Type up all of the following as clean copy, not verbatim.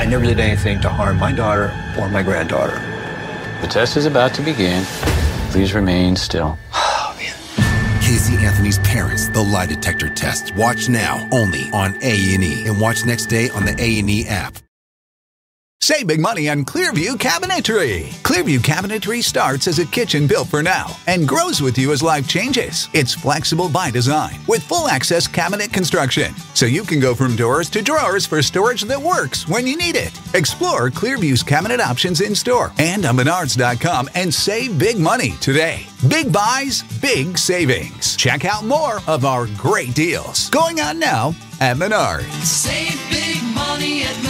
I never did anything to harm my daughter or my granddaughter. The test is about to begin. Please remain still. Oh, man. Casey Anthony's Parents, the lie detector test. Watch now, only on A&E. And watch next day on the A&E app. Save big money on Clearview Cabinetry. Clearview Cabinetry starts as a kitchen built for now and grows with you as life changes. It's flexible by design with full access cabinet construction, so you can go from doors to drawers for storage that works when you need it. Explore Clearview's cabinet options in store and on Menards.com and save big money today. Big buys, big savings. Check out more of our great deals going on now at Menards. Save big money at Menards.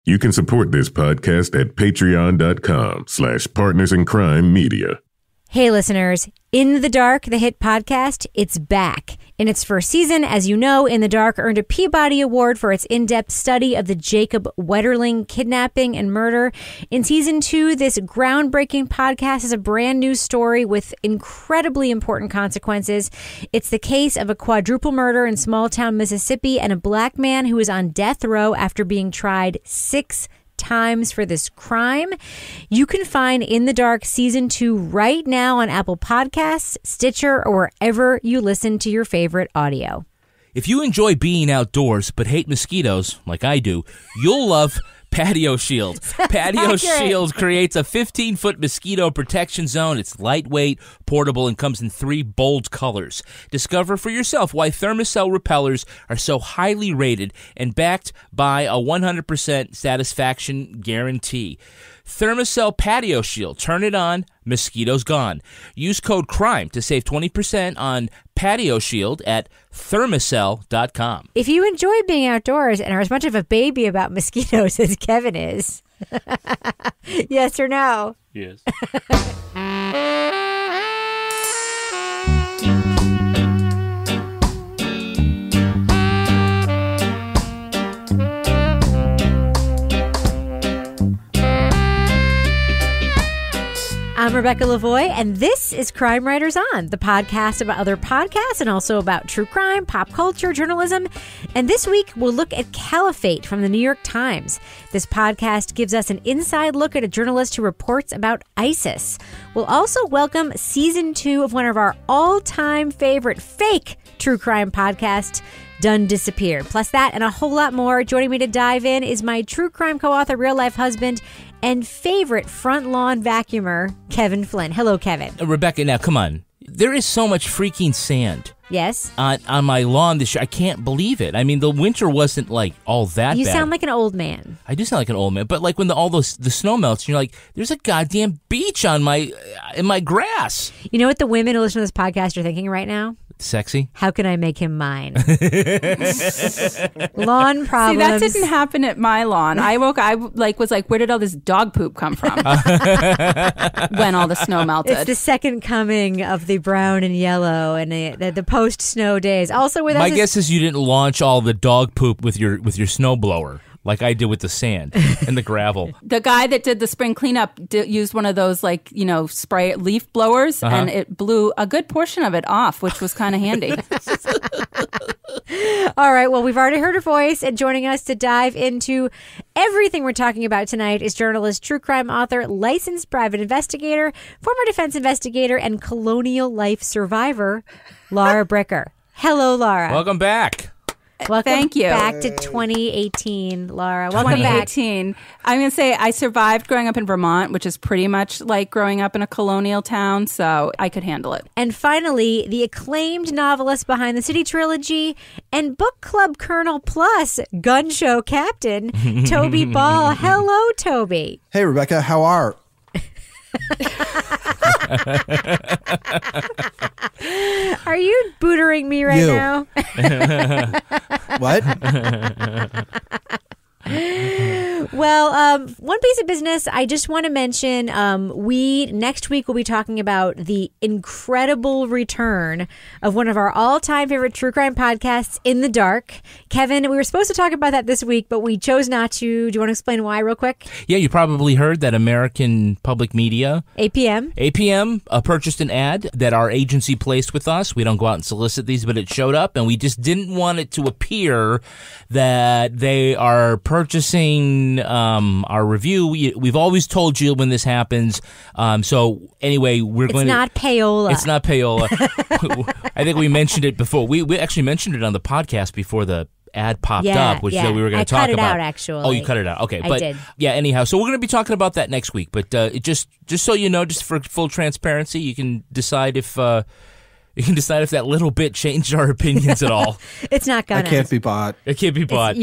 You can support this podcast at patreon.com/partnersincrimemedia. Hey listeners, In the Dark, the hit podcast, it's back. In its first season, as you know, In the Dark earned a Peabody Award for its in-depth study of the Jacob Wetterling kidnapping and murder. In season 2, this groundbreaking podcast is a brand new story with incredibly important consequences. It's the case of a quadruple murder in small-town Mississippi and a black man who is on death row after being tried 6 times for this crime. You can find In the Dark Season 2 right now on Apple Podcasts, Stitcher, or wherever you listen to your favorite audio. If you enjoy being outdoors but hate mosquitoes, like I do, you'll love Patio Shield. Patio Shield creates a 15-foot mosquito protection zone. It's lightweight, portable, and comes in 3 bold colors. Discover for yourself why Thermacell repellers are so highly rated and backed by a 100% satisfaction guarantee. Thermacell Patio Shield. Turn it on, mosquitoes gone. Use code CRIME to save 20% on Patio Shield at Thermacell.com. If you enjoy being outdoors and are as much of a baby about mosquitoes as Kevin is, yes or no? Yes. I'm Rebecca Lavoie, and this is Crime Writers On, the podcast about other podcasts and also about true crime, pop culture, journalism. And this week, we'll look at Caliphate from the New York Times. This podcast gives us an inside look at a journalist who reports about ISIS. We'll also welcome Season 2 of one of our all-time favorite fake true crime podcasts, Done Disappeared. Plus that and a whole lot more. Joining me to dive in is my true crime co-author, real-life husband, and favorite front lawn vacuumer, Kevin Flynn. Hello, Kevin. Rebecca, now come on. There is so much freaking sand. Yes? On my lawn this year. I can't believe it. I mean, the winter wasn't like all that bad. You sound like an old man. I do sound like an old man, but like when the snow melts, and you're like, there's a goddamn beach in my grass. You know what the women who listen to this podcast are thinking right now? Sexy. How can I make him mine? Lawn problems. See, that didn't happen at my lawn. I was like, where did all this dog poop come from? When all the snow melted. It's the second coming of the brown and yellow and the post-snow days. Also, with my guess is you didn't launch all the dog poop with your snowblower. Like I did with the sand and the gravel. The guy that did the spring cleanup used one of those, spray leaf blowers, and it blew a good portion of it off, which was kind of handy. All right, well, we've already heard her voice, and joining us to dive into everything we're talking about tonight is journalist, true crime author, licensed private investigator, former defense investigator, and colonial life survivor, Lara Bricker. Hello, Lara. Welcome back. Welcome Thank you. back to 2018, Lara. Welcome 2018. back. I'm going to say I survived growing up in Vermont, which is pretty much like growing up in a colonial town, so I could handle it. And finally, the acclaimed novelist behind the City Trilogy and Book Club Colonel Plus gun show captain, Toby Ball. Hello, Toby. Hey, Rebecca. How are? Are you bootering me right now? What? Well, one piece of business I just want to mention, next week will be talking about the incredible return of one of our all-time favorite true crime podcasts, In the Dark. Kevin, we were supposed to talk about that this week, but we chose not to. Do you want to explain why real quick? Yeah, you probably heard that American Public Media, APM, purchased an ad that our agency placed with us. We don't go out and solicit these, but it showed up, and we just didn't want it to appear that they are purchasing our review. We've always told you when this happens. So anyway, it's not payola. It's not payola. I think we mentioned it before. We actually mentioned it on the podcast before the ad popped up, which we were going to talk about. I cut it out, actually. Oh, you cut it out. Okay. I did. Yeah, anyhow, so we're going to be talking about that next week. But just so you know, just for full transparency, you can decide if that little bit changed our opinions at all. It's not gonna. It can't be bought. You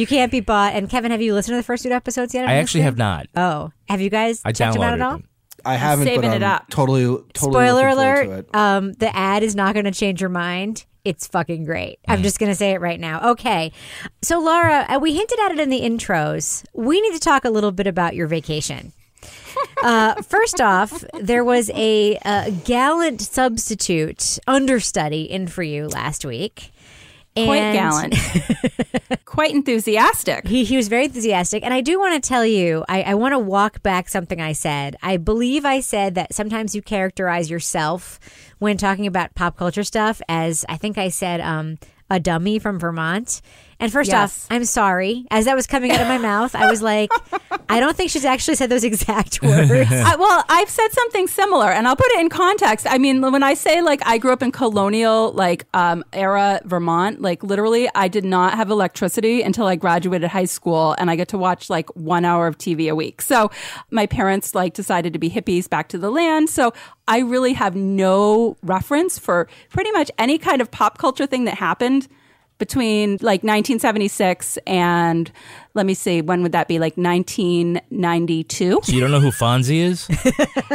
can't be bought. And Kevin, have you listened to the first 2 episodes yet? I actually have not. Oh, have you guys checked them out at all? I haven't, saving but it up. Totally Spoiler looking forward alert, to it. the ad is not going to change your mind. It's fucking great. I'm just going to say it right now. Okay. So, Lara, we hinted at it in the intros. We need to talk a little bit about your vacation. First off, there was a gallant substitute understudy in for you last week. Quite gallant. Quite enthusiastic. He was very enthusiastic. And I do want to tell you, I want to walk back something I said. I believe I said that sometimes you characterize yourself when talking about pop culture stuff as, I think I said, a dummy from Vermont. And first off, I'm sorry. As that was coming out of my mouth, I was like, I don't think she's actually said those exact words. Well, I've said something similar, and I'll put it in context. I mean, when I say, like, I grew up in colonial, era Vermont, like, literally, I did not have electricity until I graduated high school, and I get to watch, 1 hour of TV a week. So my parents, decided to be hippies back to the land. So I really have no reference for pretty much any kind of pop culture thing that happened between 1976 and, let me see, when would that be? 1992. So you don't know who Fonzie is?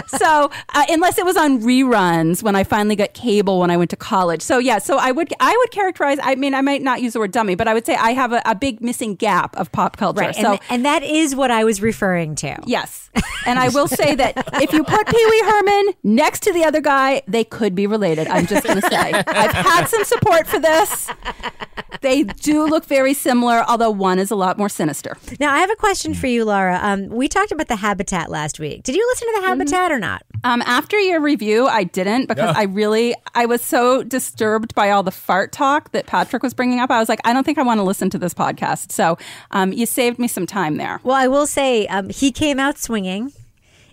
So unless it was on reruns when I finally got cable when I went to college. So yeah, so I would characterize, I mean, I might not use the word dummy, but I would say I have a big missing gap of pop culture. Right, so, and that is what I was referring to. Yes. And I will say that if you put Pee Wee Herman next to the other guy, they could be related. I'm just going to say. I've had some support for this. They do look very similar, although one is a lot more sinister. Now, I have a question for you, Lara. We talked about The Habitat last week. Did you listen to The Habitat or not? After your review, I didn't because I was so disturbed by all the fart talk that Patrick was bringing up. I was like, I don't think I want to listen to this podcast. So you saved me some time there. Well, I will say he came out swinging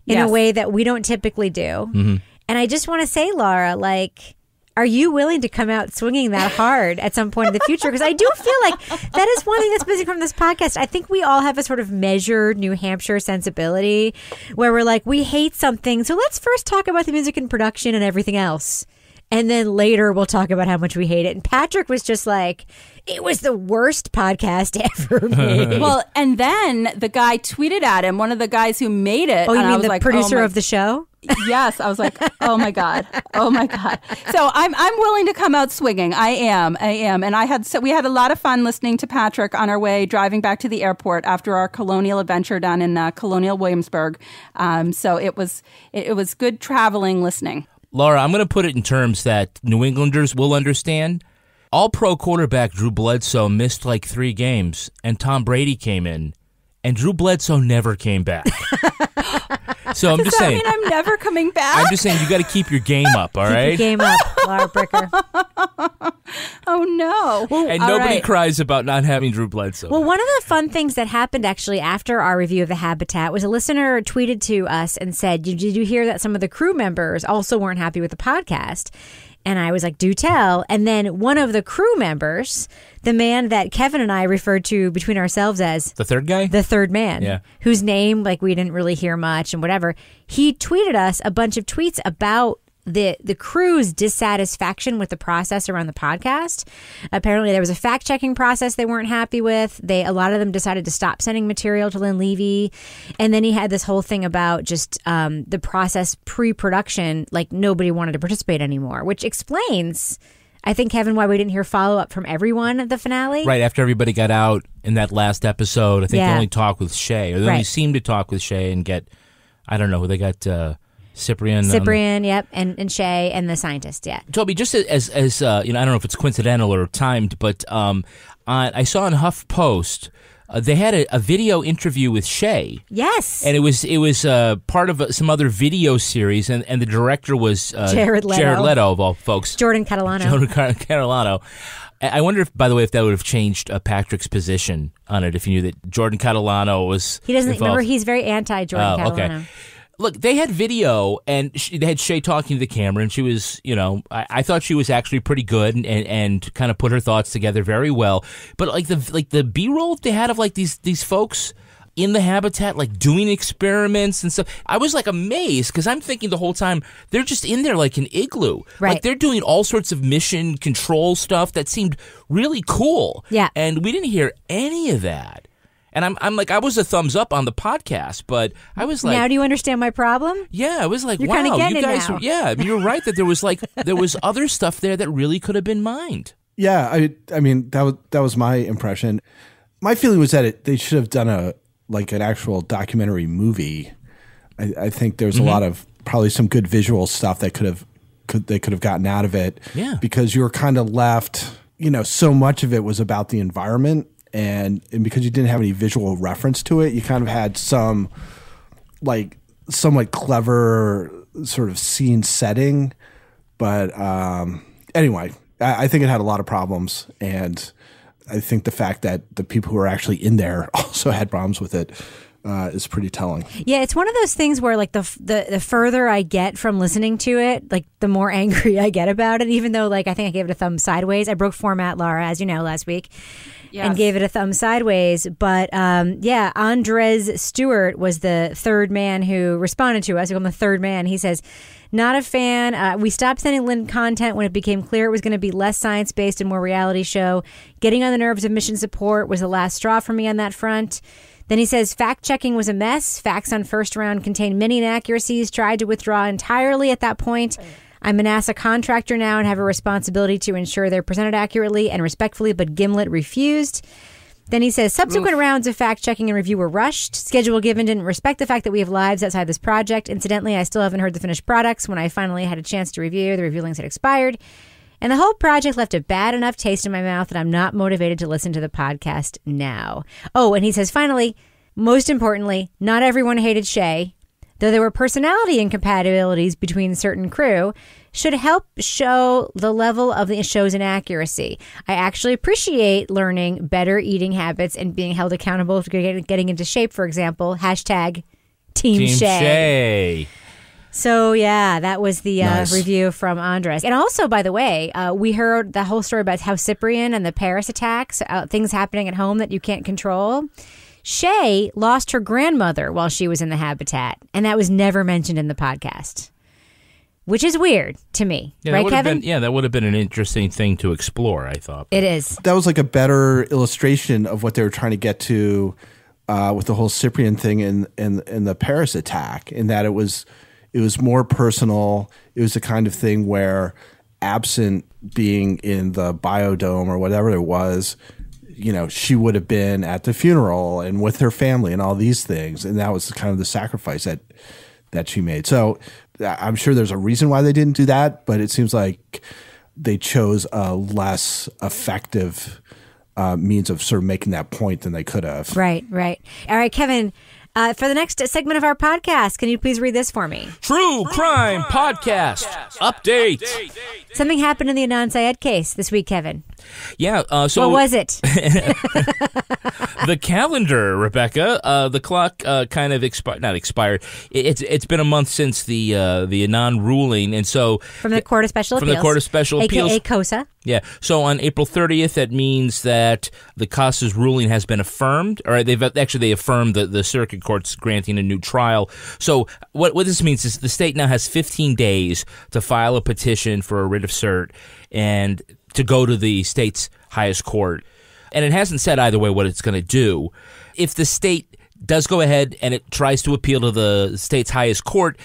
in a way that we don't typically do. Mm-hmm. And I just want to say, Lara, are you willing to come out swinging that hard at some point in the future? Because I do feel like that is one thing that's missing from this podcast. I think we all have a sort of measured New Hampshire sensibility where we're like, we hate something. So let's first talk about the music and production and everything else. And then later we'll talk about how much we hate it. And Patrick was just like, it was the worst podcast ever made. Well, and then the guy tweeted at him, one of the guys who made it. Oh, you and mean I was the producer of the show? Yes, I was like, oh my god. So I'm willing to come out swinging. I am, and we had a lot of fun listening to Patrick on our way driving back to the airport after our colonial adventure down in colonial Williamsburg. So it was good traveling listening. Laura, I'm going to put it in terms that New Englanders will understand. All-pro quarterback Drew Bledsoe missed 3 games, and Tom Brady came in, and Drew Bledsoe never came back. So I'm just saying. Does that mean I'm never coming back? I'm just saying you got to keep your game up, all right? Keep your game up, Laura Bricker. Oh, no. Well, and nobody cries about not having Drew Bledsoe. Well, one of the fun things that happened actually after our review of The Habitat was a listener tweeted to us and said, did you hear that some of the crew members also weren't happy with the podcast? And I was like, do tell. And then one of the crew members, the man that Kevin and I referred to between ourselves as the third guy? The third man, whose name we didn't really hear much and whatever. He tweeted us a bunch of tweets about the crew's dissatisfaction with the process around the podcast. Apparently there was a fact-checking process they weren't happy with. A lot of them decided to stop sending material to Lynn Levy. And then he had this whole thing about just the process pre-production, nobody wanted to participate anymore, which explains I think, Kevin, why we didn't hear follow-up from everyone at the finale. Right, after everybody got out in that last episode, I think they only talked with Shay, or they only seemed to talk with Shay and get, I don't know, they got Cyprian, yep, and Shay and the scientist, yeah. Toby, just as I don't know if it's coincidental or timed, but I saw on HuffPost, they had a video interview with Shay. Yes. And it was part of some other video series, and the director was Jared Leto. Jared Leto, of all folks. Jordan Catalano. I wonder if, by the way, if that would have changed Patrick's position on it, if you knew that Jordan Catalano was He doesn't, involved. Remember, he's very anti-Jordan Catalano. Okay. Look, they had video, and they had Shay talking to the camera, and she was, I thought she was actually pretty good and kind of put her thoughts together very well. But like the B-roll they had of like these folks in the habitat, like doing experiments and stuff, I was like amazed because I'm thinking the whole time they're just in there like an igloo. Right. Like they're doing all sorts of mission control stuff that seemed really cool. Yeah. And we didn't hear any of that. And I'm like, I was a thumbs up on the podcast, but I was like, now do you understand my problem? Yeah, I was like, You're wow, kinda getting you it guys. now. Yeah, you're right that there was other stuff there that really could have been mined. Yeah, I mean that was my impression. My feeling was that they should have done an actual documentary movie. I think there's a lot of probably some good visual stuff that they could have gotten out of it. Yeah, because you were kind of left. So much of it was about the environment. And because you didn't have any visual reference to it, you kind of had some clever sort of scene setting. But anyway, I think it had a lot of problems. And I think the fact that the people who were actually in there also had problems with it is pretty telling. Yeah, it's one of those things where like the further I get from listening to it, like the more angry I get about it, even though like I think I gave it a thumb sideways. I broke format, Lara, as you know, last week. Yes. And gave it a thumb sideways. But Andres Stewart was the third man who responded to us. I'm the third man. He says, not a fan. We stopped sending Lynn content when it became clear it was going to be less science-based and more reality show. Getting on the nerves of mission support was the last straw for me on that front. Then he says, fact-checking was a mess. Facts on first round contained many inaccuracies. Tried to withdraw entirely at that point. I'm a NASA contractor now and have a responsibility to ensure they're presented accurately and respectfully, but Gimlet refused. Then he says, subsequent rounds of fact-checking and review were rushed. Schedule given didn't respect the fact that we have lives outside this project. Incidentally, I still haven't heard the finished products. When I finally had a chance to review, the review links had expired. And the whole project left a bad enough taste in my mouth that I'm not motivated to listen to the podcast now. Oh, and he says, finally, most importantly, not everyone hated Shay. Though there were personality incompatibilities between certain crew, should help show the level of the show's inaccuracy. I actually appreciate learning better eating habits and being held accountable for getting into shape, for example. Hashtag Team Shay. So, yeah, that was the review from Andres. And also, by the way, we heard the whole story about how Cyprian and the Paris attacks, things happening at home that you can't control. Shay lost her grandmother while she was in the habitat, and that was never mentioned in the podcast, which is weird to me. Yeah, right, Kevin? That would have been an interesting thing to explore, I thought. It is. That was like a better illustration of what they were trying to get to with the whole Cyprian thing in the Paris attack, in that it was more personal. It was the kind of thing where, absent being in the biodome or whatever it was, she would have been at the funeral and with her family and all these things. And that was kind of the sacrifice that she made. So I'm sure there's a reason why they didn't do that, but it seems like they chose a less effective means of sort of making that point than they could have. Right. All right, Kevin, for the next segment of our podcast, can you please read this for me? True Crime Podcast Update. Something happened in the Adnan Syed case this week, Kevin. Yeah. So what was it? The calendar, Rebecca. The clock kind of expired. It's been a month since the Adnan ruling, and so from the Court of Special Appeals, AKA COSA. Yeah. So on April 30th, that means that the COSA's ruling has been affirmed. Or they affirmed the circuit court's granting a new trial. So what this means is the state now has 15 days to file a petition for a writ of cert and to go to the state's highest court. And it hasn't said either way what it's going to do. If the state does go ahead and it tries to appeal to the state's highest court,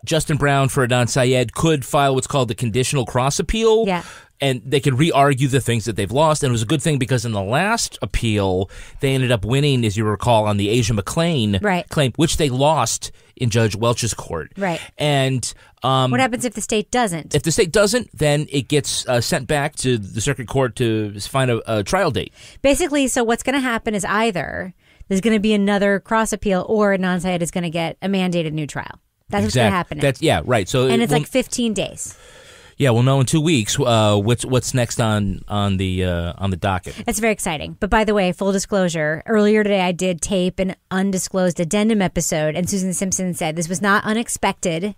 Justin Brown for Adnan Syed could file what's called the conditional cross appeal. Yeah. And they could re-argue the things that they've lost. And it was a good thing because in the last appeal, they ended up winning, as you recall, on the Asia McClain claim, which they lost in Judge Welch's court. Right. And what happens if the state doesn't? If the state doesn't, then it gets sent back to the circuit court to find a trial date. Basically, so what's going to happen is either there's going to be another cross appeal or Adnan Syed is going to get a mandated new trial. That's what's going to happen. Right. So and it's like 15 days. Yeah, we'll know in 2 weeks what's next on the docket. That's very exciting. But by the way, full disclosure, earlier today I did tape an undisclosed addendum episode, and Susan Simpson said this was not unexpected.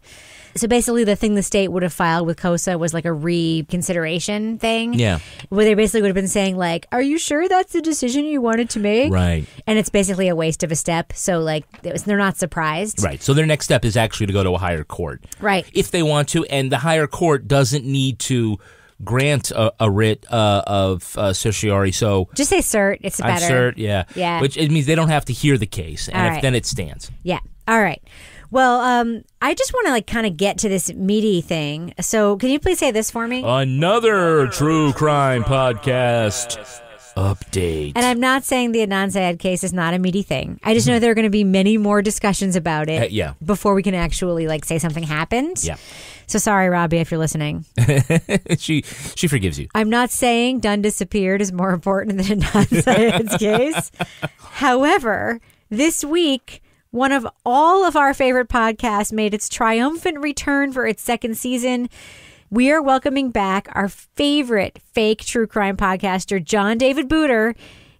So basically the thing the state would have filed with COSA was like a reconsideration thing. Yeah. Where they basically would have been saying like, are you sure that's the decision you wanted to make? Right. And it's basically a waste of a step. So like they're not surprised. Right. So their next step is actually to go to a higher court. Right. If they want to. And the higher court doesn't need to grant a writ of certiorari. So just say cert. It's better. Cert, yeah. Yeah. Which it means they don't have to hear the case. And then it stands. Yeah. All right. Well, I just want to like kind of get to this meaty thing. So can you please say this for me? Another true crime podcast update. And I'm not saying the Adnan Syed case is not a meaty thing. I just know there are going to be many more discussions about it before we can actually like say something happened. Yeah. So sorry, Robbie, if you're listening. She forgives you. I'm not saying Dunn disappeared is more important than Adnan Syed's case. However, this week, one of all of our favorite podcasts made its triumphant return for its second season. We are welcoming back our favorite fake true crime podcaster, John David Booter,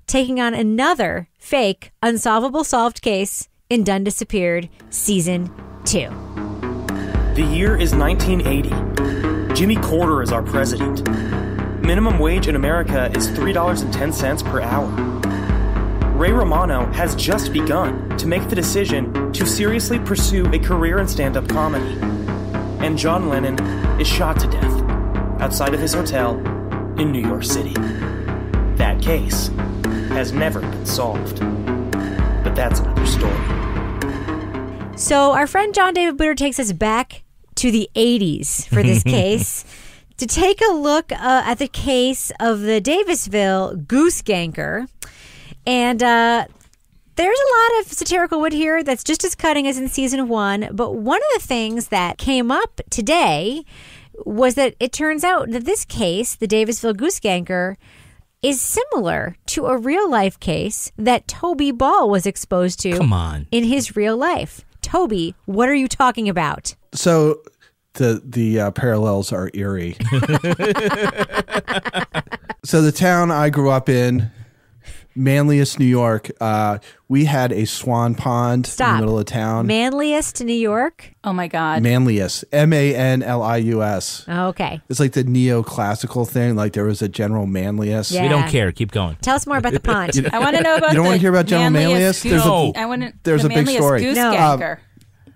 taking on another fake unsolvable solved case in Dunn Disappeared Season 2. The year is 1980. Jimmy Carter is our president. Minimum wage in America is $3.10 per hour. Ray Romano has just begun to make the decision to seriously pursue a career in stand-up comedy. And John Lennon is shot to death outside of his hotel in New York City. That case has never been solved. But that's another story. So our friend John David Booter takes us back to the 80s for this case to take a look at the case of the Davisville Goose Ganker. And there's a lot of satirical wit here that's just as cutting as in season 1. But one of the things that came up today was that it turns out that this case, the Davisville Goose Ganker, is similar to a real life case that Toby Ball was exposed to in his real life. Toby, what are you talking about? So the parallels are eerie. So the town I grew up in, Manlius, New York, we had a swan pond in the middle of town. Manlius, New York? Oh, my God. Manlius. Manlius. Oh, okay. It's like the neoclassical thing. Like there was a General Manlius. Yeah. We don't care. Keep going. Tell us more about the pond. I want to know about You don't want to hear about General Manlius? There's a big story. Goose Ganker.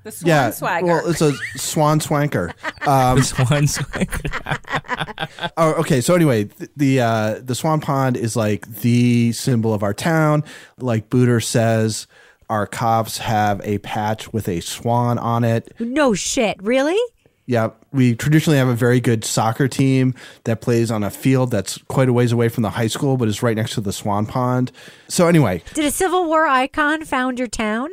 The swan swagger. Well, it's a swan swanker. The swan swanker. Oh, okay. So anyway, the swan pond is like the symbol of our town. Like Booter says, our cops have a patch with a swan on it. No shit. Really? Yeah. We traditionally have a very good soccer team that plays on a field that's quite a ways away from the high school, but is right next to the swan pond. So anyway. Did a Civil War icon found your town?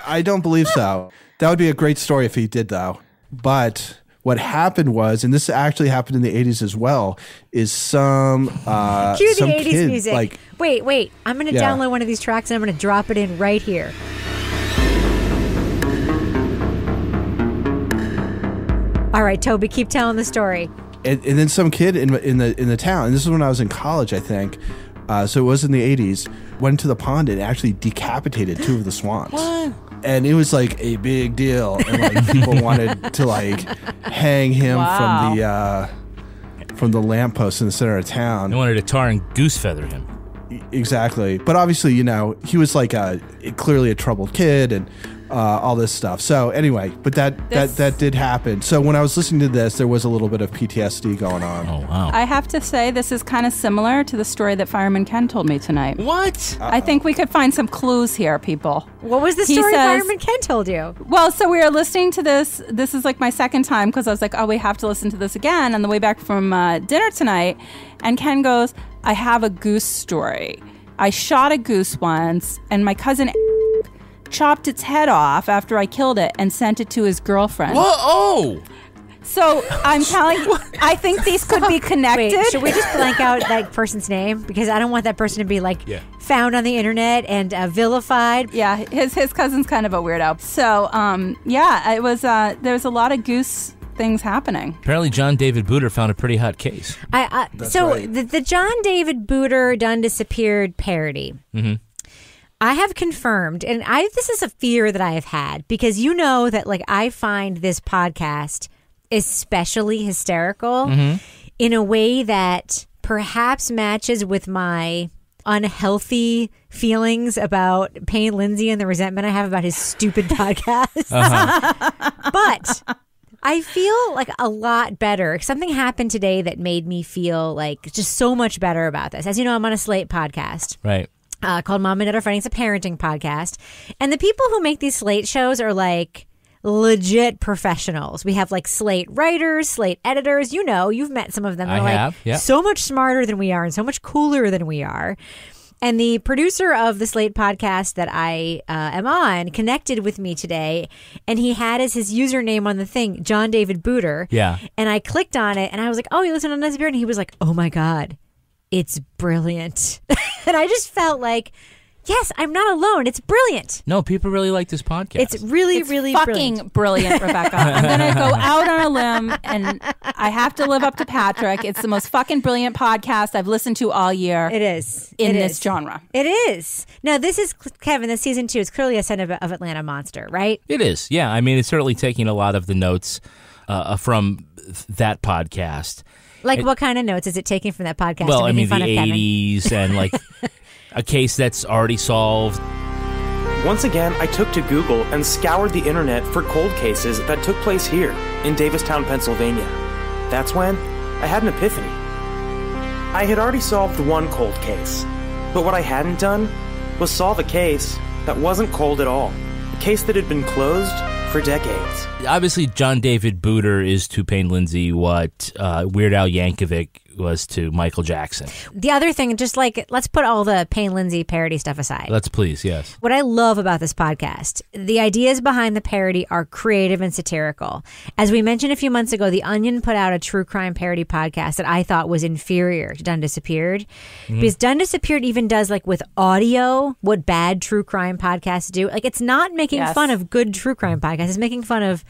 I don't believe so. That would be a great story if he did, though. But what happened was, and this actually happened in the 80s as well, is some Cue the some 80s kid, music. like, Wait. I'm going to download one of these tracks and I'm going to drop it in right here. All right, Toby, keep telling the story. And then some kid in the town, and this is when I was in college, I think. So it was in the 80s. Went to the pond and actually decapitated 2 of the swans. What? And it was like a big deal, and like people wanted to like hang him from the lamppost in the center of town. They wanted to tar and goose feather him. Exactly. But obviously, he was like clearly a troubled kid, and all this stuff. So anyway, but that did happen. So when I was listening to this, there was a little bit of PTSD going on. Oh, wow. I have to say, this is kind of similar to the story that Fireman Ken told me tonight. What? I think we could find some clues here, people. What was the story Fireman Ken told you? Well, so we were listening to this. This is like my second time because I was like, oh, we have to listen to this again on the way back from dinner tonight. And Ken goes, I have a goose story. I shot a goose once, and my cousin chopped its head off after I killed it and sent it to his girlfriend. Whoa! Oh! So I'm telling you, I think these could be connected. Wait, should we just blank out that person's name? Because I don't want that person to be found on the internet and vilified. Yeah, his cousin's kind of a weirdo. So it was there was a lot of goose things happening. Apparently, John David Booter found a pretty hot case. The John David Booter Done Disappeared parody. Mm-hmm. I have confirmed, and this is a fear that I have had, because you know that I find this podcast especially hysterical in a way that perhaps matches with my unhealthy feelings about Payne Lindsay and the resentment I have about his stupid podcast. But I feel a lot better. Something happened today that made me feel just so much better about this. As you know, I'm on a Slate podcast. Right. Called Mom and Dad Are Fighting. It's a parenting podcast. And the people who make these Slate shows are legit professionals. We have Slate writers, Slate editors. You know, you've met some of them. They're so much smarter than we are and so much cooler than we are. And the producer of the Slate podcast that I am on connected with me today, and he had as his username on the thing, John David Booter. Yeah. And I clicked on it, and I was like, oh, you listen to Disappeared? And he was like, oh my God, it's brilliant. And I just felt like, yes, I'm not alone. It's brilliant. No, people really like this podcast. It's really fucking brilliant, Rebecca. I'm going to go out on a limb, and I have to live up to Patrick. It's the most fucking brilliant podcast I've listened to all year. It is. In this genre. It is. Now, this is, Kevin, this season 2 is clearly a Son of Atlanta monster, right? It is. Yeah. I mean, it's certainly taking a lot of the notes from that podcast. What kind of notes is it taking from that podcast? Well, I mean, the 80s and a case that's already solved. Once again, I took to Google and scoured the internet for cold cases that took place here in Davistown, Pennsylvania. That's when I had an epiphany. I had already solved one cold case, but what I hadn't done was solve a case that wasn't cold at all. A case that had been closed for decades. Obviously, John David Booter is to Payne Lindsay what Weird Al Yankovic was to Michael Jackson. The other thing, just let's put all the Payne Lindsay parody stuff aside. Let's please, yes. What I love about this podcast, the ideas behind the parody are creative and satirical. As we mentioned a few months ago, The Onion put out a true crime parody podcast that I thought was inferior to Done Disappeared. Because Done Disappeared even does, with audio, what bad true crime podcasts do. It's not making fun of good true crime podcasts. It's making fun of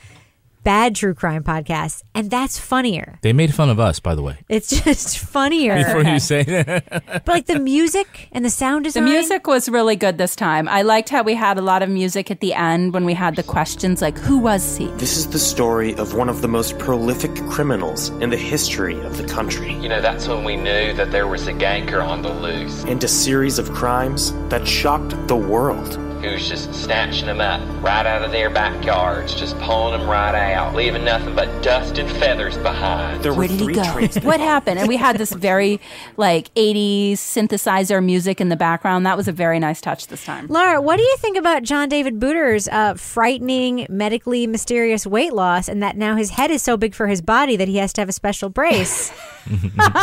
bad true crime podcasts, and that's funnier. They made fun of us, by the way. It's just funnier. Before you say that. But the music and the sound design. The music was really good this time. I liked how we had a lot of music at the end when we had the questions who was he? This is the story of one of the most prolific criminals in the history of the country. That's when we knew that there was a ganker on the loose. And a series of crimes that shocked the world. Who's just snatching them up right out of their backyards, just pulling them right out, leaving nothing but dust and feathers behind. Where did he go? What happened? And we had this very 80s synthesizer music in the background. That was a very nice touch this time. Lara, what do you think about John David Booter's frightening, medically mysterious weight loss, and that now his head is so big for his body that he has to have a special brace?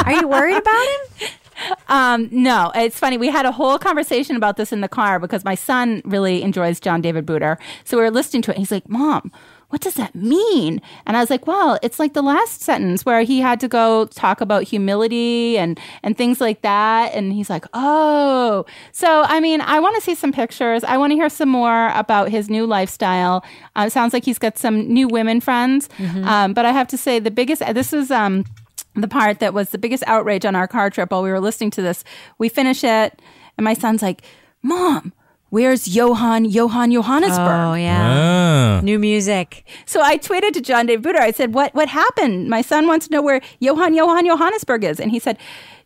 Are you worried about him? No, it's funny. We had a whole conversation about this in the car because my son really enjoys John David Booter. So we were listening to it. And he's like, Mom, what does that mean? And I was like, well, it's like the last sentence where he had to go talk about humility and things like that. And he's like, oh. So, I mean, I want to see some pictures. I want to hear some more about his new lifestyle. It sounds like he's got some new women friends. But I have to say this was the part that was the biggest outrage on our car trip while we were listening to this. We finish it, and my son's like, Mom, where's Johannesburg? Oh, yeah. New music. So I tweeted to John David Booter. I said, what happened? My son wants to know where Johannesburg is. And he said,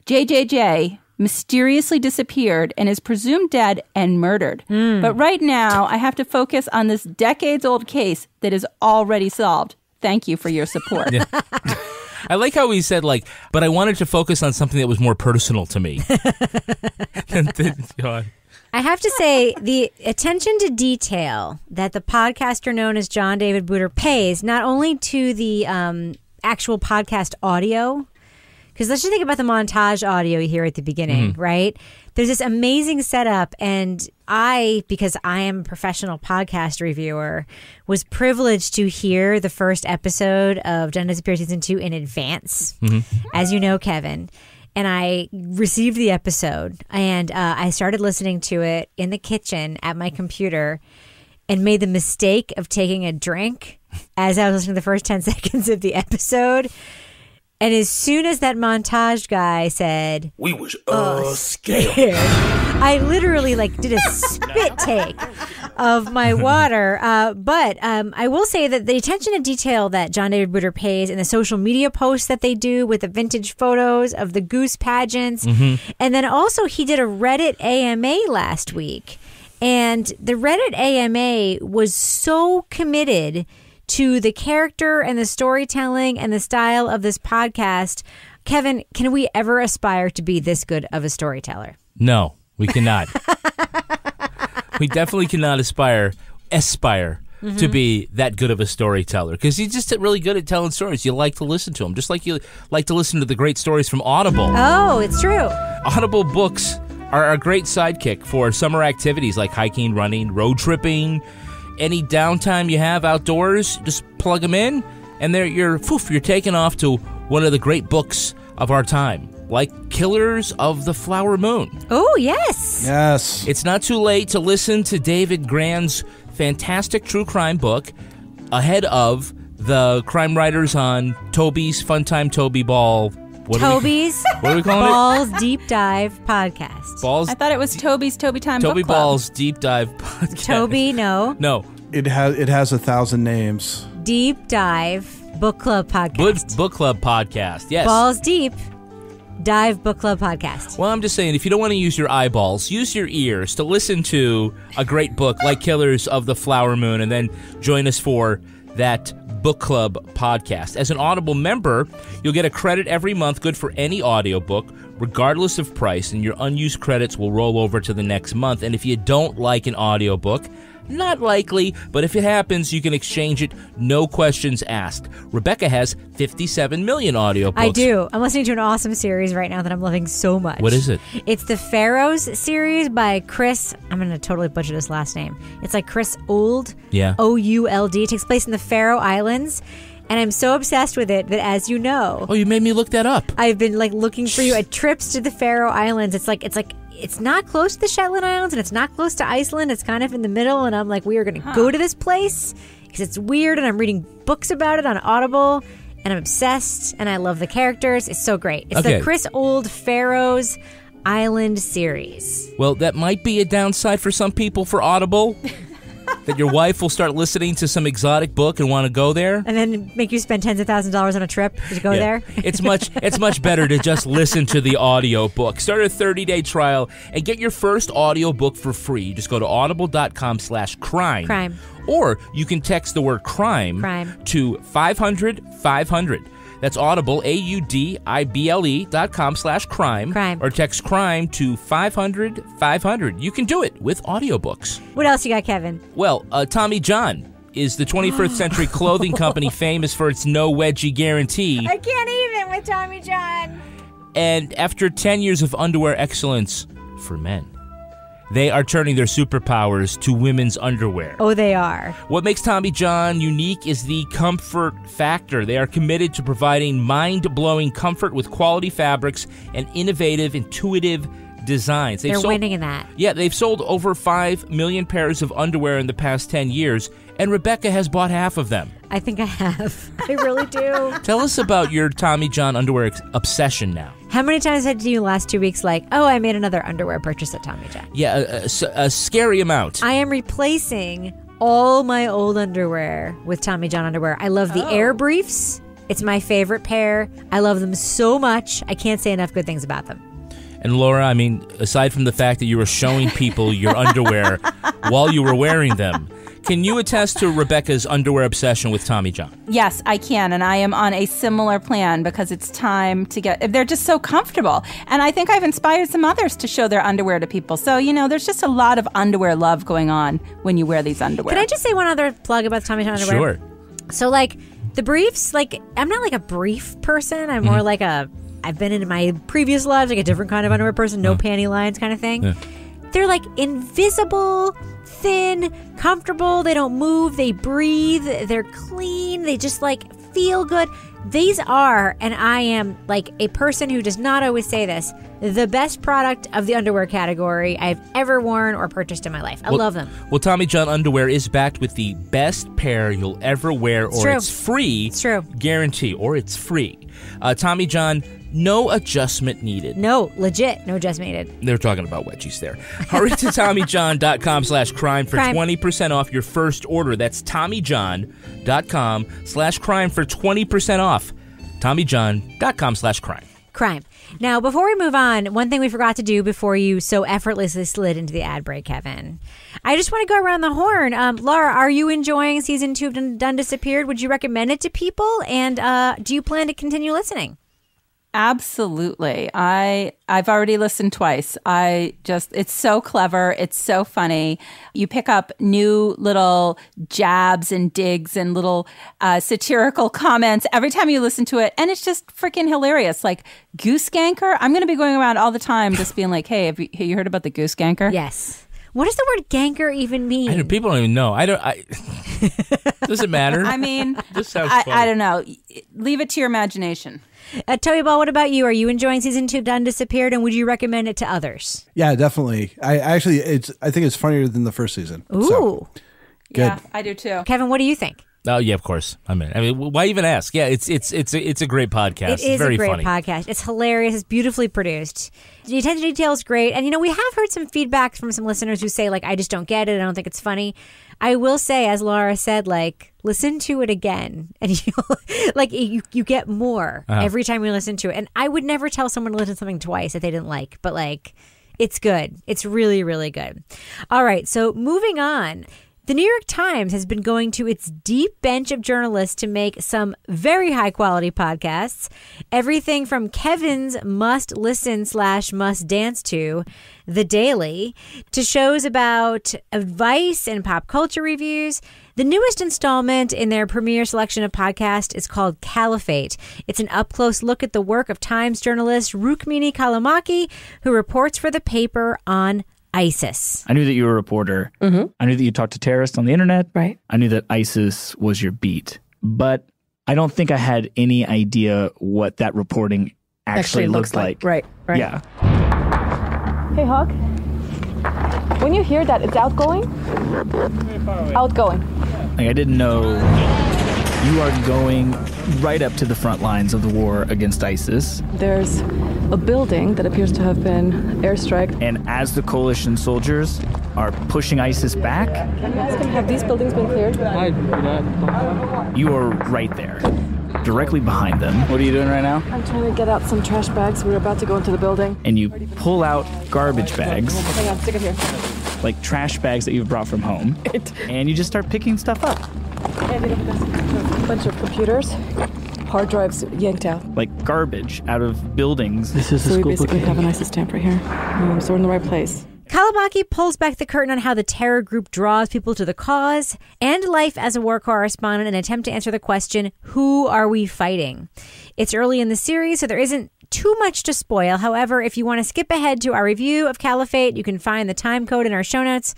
JJJ, mysteriously disappeared and is presumed dead and murdered. But right now, I have to focus on this decades-old case that is already solved. Thank you for your support. Yeah. I like how he said, like, but I wanted to focus on something that was more personal to me. I have to say, the attention to detail that the podcaster known as John David Booter pays, not only to the actual podcast audio, because let's just think about the montage audio you hear at the beginning, right? There's this amazing setup, and because I am a professional podcast reviewer, was privileged to hear the first episode of John Disappeared Season 2 in advance, as you know, Kevin. And I received the episode, and I started listening to it in the kitchen at my computer and made the mistake of taking a drink as I was listening to the first 10 seconds of the episode. And as soon as that montage guy said, "We was scared," I literally did a spit take of my water. But I will say that the attention to detail that John David Booter pays in the social media posts that they do with the vintage photos of the goose pageants. And then also he did a Reddit AMA last week. And the Reddit AMA was so committed to the character and the storytelling and the style of this podcast. Kevin, can we ever aspire to be this good of a storyteller? No, we cannot. We definitely cannot aspire to be that good of a storyteller, because he's just really good at telling stories. You like to listen to him, just like you like to listen to the great stories from Audible. Oh, it's true. Audible books are a great sidekick for summer activities like hiking, running, road tripping. Any downtime you have outdoors, just plug them in, and you're taken off to one of the great books of our time, like Killers of the Flower Moon. Oh, yes. Yes. It's not too late to listen to David Grann's fantastic true crime book ahead of the crime writers on Toby's Funtime Toby Ball. What are we calling Ball's Deep Dive Podcast. I thought it was Toby's Toby Time Book Club. Ball's Deep Dive Podcast. Toby, no. It has 1,000 names. Deep Dive Book Club Podcast. Book Club Podcast, yes. Ball's Deep Dive Book Club Podcast. Well, I'm just saying, if you don't want to use your eyeballs, use your ears to listen to a great book like Killers of the Flower Moon, and then join us for that book club podcast. As an Audible member, you'll get a credit every month, good for any audiobook, regardless of price, and your unused credits will roll over to the next month. And if you don't like an audiobook, not likely, but if it happens, you can exchange it, no questions asked. Rebecca has 57 million audiobooks. I do. I'm listening to an awesome series right now that I'm loving so much. What is it? It's the Pharaohs series by Chris. I'm going to totally butcher this last name. It's like Chris Ould. Yeah. O-U-L-D. It takes place in the Faroe Islands. And I'm so obsessed with it that, as you know... Oh, you made me look that up. I've been looking for you at trips to the Faroe Islands. It's not close to the Shetland Islands, and it's not close to Iceland. It's kind of in the middle, and I'm like, we are going to go to this place because it's weird, and I'm reading books about it on Audible, and I'm obsessed, and I love the characters. It's so great. It's the Chris Ould Pharaohs Island series. Well, that might be a downside for some people for Audible. That your wife will start listening to some exotic book and want to go there. And then make you spend tens of thousands of dollars on a trip to go there. It's much better to just listen to the audio book. Start a 30-day trial and get your first audio book for free. Just go to audible.com/crime. Or you can text the word crime to 500-500. That's Audible, AUDIBLE.com/crime. Or text crime to 500-500. You can do it with audiobooks. What else you got, Kevin? Well, Tommy John is the 21st century clothing company famous for its no wedgie guarantee. I can't even with Tommy John. And after 10 years of underwear excellence for men, they are turning their superpowers to women's underwear. Oh, they are. What makes Tommy John unique is the comfort factor. They are committed to providing mind-blowing comfort with quality fabrics and innovative, intuitive designs. They're winning in that. Yeah, they've sold over 5 million pairs of underwear in the past 10 years, and Rebecca has bought half of them. I think I have. I really do. Tell us about your Tommy John underwear obsession now. How many times had you last 2 weeks I made another underwear purchase at Tommy John? Yeah, a scary amount. I am replacing all my old underwear with Tommy John underwear. I love the Air Briefs. It's my favorite pair. I love them so much. I can't say enough good things about them. And Laura, I mean, aside from the fact that you were showing people your underwear while you were wearing them, can you attest to Rebecca's underwear obsession with Tommy John? Yes, I can, and I am on a similar plan because it's time to they're just so comfortable. And I think I've inspired some others to show their underwear to people. So, there's just a lot of underwear love going on when you wear these underwear. Can I just say one other plug about Tommy John underwear? Sure. So, the briefs, I'm not a brief person. I'm more I've been in my previous lives, a different kind of underwear person, no panty lines kind of thing. Yeah. They're invisible, thin, comfortable. They don't move. They breathe. They're clean. They just feel good. These are, and I am a person who does not always say this, the best product of the underwear category I've ever worn or purchased in my life. I love them. Well, Tommy John underwear is backed with the best pair you'll ever wear, or it's free. It's true. Guarantee, or it's free. Tommy John, no adjustment needed. No, legit, no adjustment needed. They're talking about wedgies there. Hurry to TommyJohn.com/crime for 20% off your first order. That's TommyJohn.com/crime for 20% off. TommyJohn.com/crime. Crime. Now, before we move on, one thing we forgot to do before you so effortlessly slid into the ad break, Kevin. I just want to go around the horn. Lara, are you enjoying season 2 of Done Disappeared? Would you recommend it to people? And do you plan to continue listening? Absolutely. I've already listened twice. It's so clever. It's so funny. You pick up new little jabs and digs and little satirical comments every time you listen to it. And it's just freaking hilarious. Goose ganker. I'm going to be going around all the time just being hey, have you heard about the goose ganker? Yes. What does the word ganker even mean? People don't even know. Does it matter? I mean, this sounds funny. I don't know. Leave it to your imagination. Toby Ball, what about you? Are you enjoying season 2 of Done Disappeared, and would you recommend it to others? Yeah, definitely. I think it's funnier than the first season. Ooh. So, good. Yeah, I do too. Kevin, what do you think? Oh yeah, of course. I mean, why even ask? Yeah, it's a great podcast. It is very a great funny podcast. It's hilarious. It's beautifully produced. The attention to detail is great. And we have heard some feedback from some listeners who say I just don't get it. I don't think it's funny. I will say, as Lara said, listen to it again, and you get more every time you listen to it. And I would never tell someone to listen to something twice if they didn't but it's good. It's really, really good. All right, so moving on. The New York Times has been going to its deep bench of journalists to make some very high-quality podcasts. Everything from Kevin's must-listen/must-dance-to, The Daily, to shows about advice and pop culture reviews. The newest installment in their premiere selection of podcasts is called Caliphate. It's an up-close look at the work of Times journalist Rukmini Callimachi, who reports for the paper on ISIS. I knew that you were a reporter. Mm-hmm. I knew that you talked to terrorists on the internet. Right. I knew that ISIS was your beat. But I don't think I had any idea what that reporting actually looked like. Right. Yeah. Hey, Hawk. When you hear that, it's outgoing? Outgoing. I didn't know you are going right up to the front lines of the war against ISIS. There's a building that appears to have been airstriked. And as the coalition soldiers are pushing ISIS back... Can I ask him, have these buildings been cleared? You are right there, directly behind them. What are you doing right now? I'm trying to get out some trash bags. We're about to go into the building. And you pull out garbage bags. Hang on, stick it here. Like trash bags that you've brought from home. And you just start picking stuff up. Andy, look at this. A bunch of computers, hard drives yanked out. Like garbage out of buildings. This is so we basically have an ISIS stamp right here. So we're in the right place. Callimachi pulls back the curtain on how the terror group draws people to the cause and life as a war correspondent in an attempt to answer the question, who are we fighting? It's early in the series, so there isn't too much to spoil. However, if you want to skip ahead to our review of Caliphate, you can find the time code in our show notes.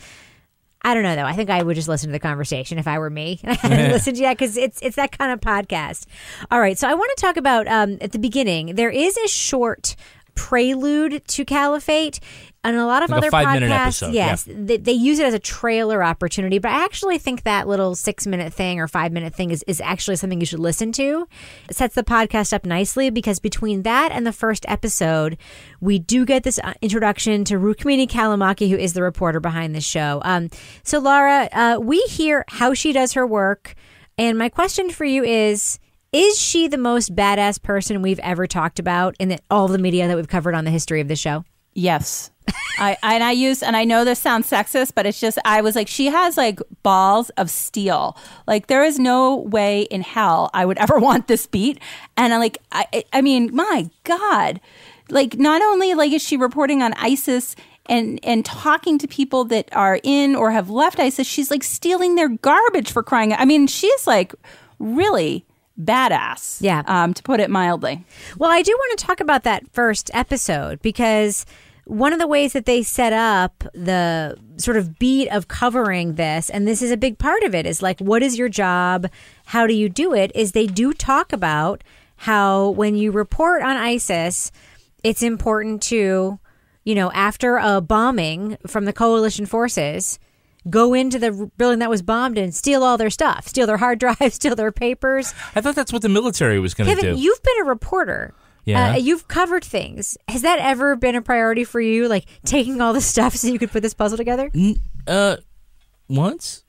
I don't know, though. I think I would just listen to the conversation if I were me. I hadn't listened yet because it's that kind of podcast. All right, so I want to talk about, at the beginning, there is a short prelude to Caliphate. And a lot of like other a 5-minute podcasts, episode, yes, yeah. they use it as a trailer opportunity. But I actually think that little 6-minute thing or 5-minute thing is actually something you should listen to. It sets the podcast up nicely because between that and the first episode, we do get this introduction to Rukmini Callimachi, who is the reporter behind this show. So, Lara, we hear how she does her work. And my question for you is she the most badass person we've ever talked about in all the media that we've covered on the history of the show? Yes. I know this sounds sexist, but it's just, I was like, she has like balls of steel. Like there is no way in hell I would ever want this beat. And I mean, my God, like not only like is she reporting on ISIS and talking to people that are in or have left ISIS, she's like stealing their garbage, for crying out. I mean, she's like really badass. Yeah. To put it mildly. Well, I do want to talk about that first episode because one of the ways that they set up the sort of beat of covering this, and this is a big part of it, is like, what is your job? How do you do it? Is they do talk about how when you report on ISIS, it's important to, you know, after a bombing from the coalition forces, go into the building that was bombed and steal all their stuff, steal their hard drives, steal their papers. I thought that's what the military was going to do. Kevin, you've been a reporter. Yeah. You've covered things. Has that ever been a priority for you, like taking all the stuff so you could put this puzzle together? Once.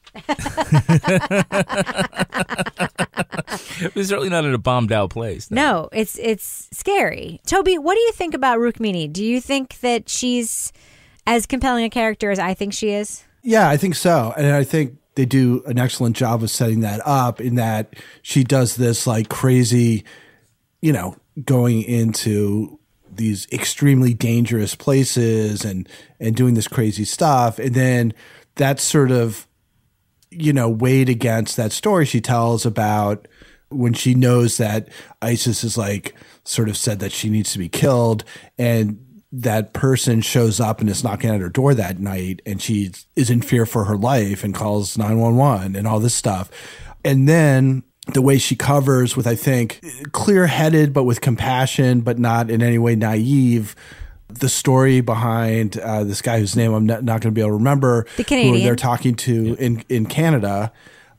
It was certainly not in a bombed out place. No, it's scary. Toby, what do you think about Rukmini? Do you think that she's as compelling a character as I think she is? Yeah, I think so. And I think they do an excellent job of setting that up in that she does this like crazy, you know, going into these extremely dangerous places and doing this crazy stuff. And then that's sort of, you know, weighed against that story she tells about when she knows that ISIS is like sort of said that she needs to be killed, and that person shows up and is knocking at her door that night, and she is in fear for her life and calls 911 and all this stuff. And then the way she covers with, I think, clear-headed but with compassion but not in any way naive, the story behind this guy whose name I'm not going to be able to remember, the Canadian, who they're talking to in Canada.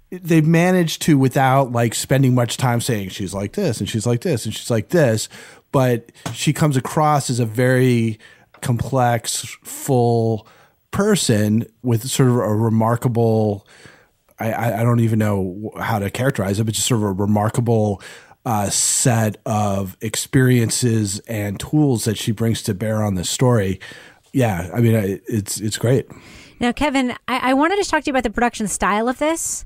They've managed to, without like spending much time saying she's like this and she's like this and she's like this, but she comes across as a very complex, full person with sort of a remarkable, I don't even know how to characterize it, but just sort of a remarkable set of experiences and tools that she brings to bear on this story. Yeah, I mean, it's great. Now, Kevin, I wanted to talk to you about the production style of this.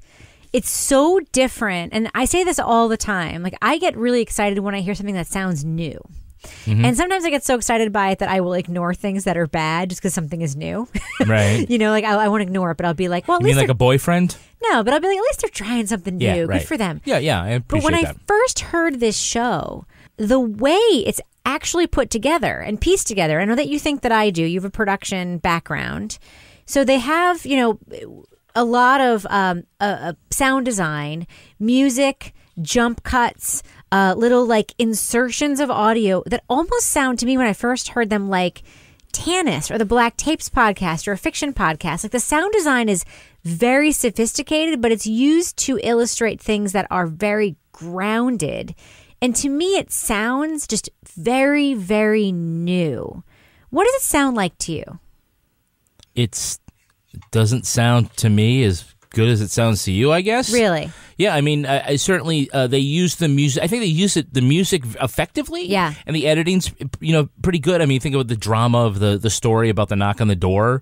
It's so different. And I say this all the time. Like, I get really excited when I hear something that sounds new. Mm-hmm. And sometimes I get so excited by it that I will ignore things that are bad just because something is new. Right. You know, like I won't ignore it, but I'll be like, well, at least like a boyfriend? No, but I'll be like, at least they're trying something new. Yeah, right. Good for them. Yeah, I appreciate But when that. I first heard this show, the way it's actually put together and pieced together, I know that you think that I do. You have a production background. So they have, you know, a lot of sound design, music, jump cuts, little like insertions of audio that almost sound to me when I first heard them like Tanis or the Black Tapes podcast or a fiction podcast. Like the sound design is very sophisticated, but it's used to illustrate things that are very grounded. And to me, it sounds just very, very new. What does it sound like to you? It doesn't sound to me as good as it sounds to you, I guess. Really? Yeah, I mean, I certainly they use the music. I think they use the music effectively. Yeah, and the editing's pretty good. I mean, think about the drama of the story about the knock on the door,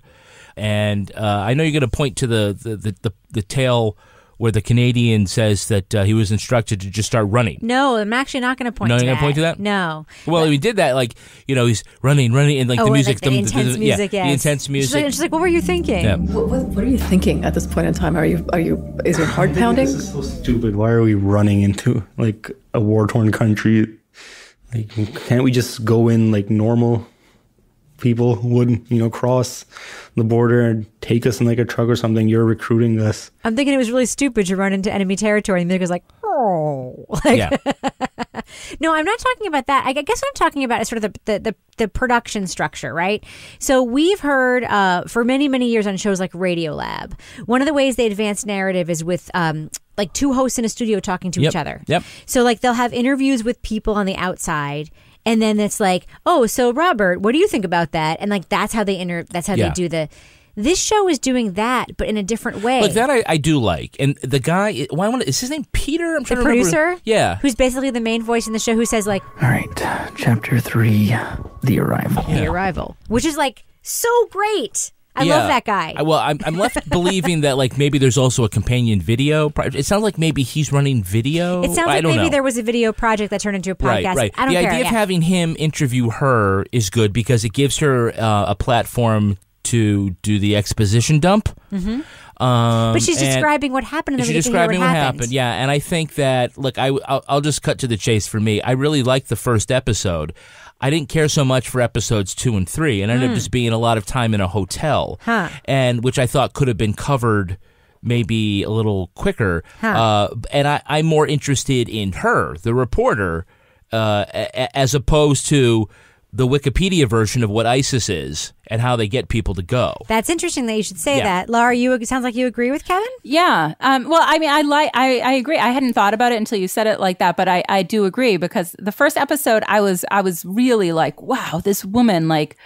and I know you're going to point to the tale where the Canadian says that he was instructed to just start running. No, I'm actually not going to point to that. No, you're going to point to that? No. Well, he did that, like, he's running, and like the music. Like the intense music, yes. The intense music. She's like, what were you thinking? Yeah. What are you thinking at this point in time? Is your heart pounding? This is so stupid. Why are we running into, like, a war-torn country? Like, can't we just go in like normal people would, cross the border and take us in like a truck or something? You're recruiting us. I'm thinking it was really stupid to run into enemy territory, and the goes like, oh. Yeah. No, I'm not talking about that. I guess what I'm talking about is sort of the production structure, right? So we've heard for many, many years on shows like Radiolab, one of the ways they advance narrative is with like two hosts in a studio talking to each other. Yep. So like they'll have interviews with people on the outside, and then it's like, oh, so Robert, what do you think about that? And like that's how they do This show is doing that, but in a different way. Like that I do like. And the guy, is his name Peter? I'm trying to remember. The producer? Yeah. Who's basically the main voice in the show who says like, all right, chapter 3, The Arrival. The Arrival. Which is like so great. I love that guy. Well, I'm left believing that like maybe there's also a companion video project. It sounds like maybe he's running video. It sounds like maybe there was a video project that turned into a podcast. Right. I don't the care. idea of having him interview her is good because it gives her a platform to do the exposition dump. Mm-hmm. But she's describing what happened, and she's describing what happened. Yeah, and I think that look, I'll just cut to the chase. For me, I really liked the first episode. I didn't care so much for episodes 2 and 3, and it ended up just being a lot of time in a hotel, and which I thought could have been covered maybe a little quicker. And I'm more interested in her, the reporter, as opposed to the Wikipedia version of what ISIS is and how they get people to go. That's interesting that you should say that. Lara, it sounds like you agree with Kevin? Yeah. Well, I mean, I agree. I hadn't thought about it until you said it like that, but I do agree because the first episode, I was really like, wow, this woman, like,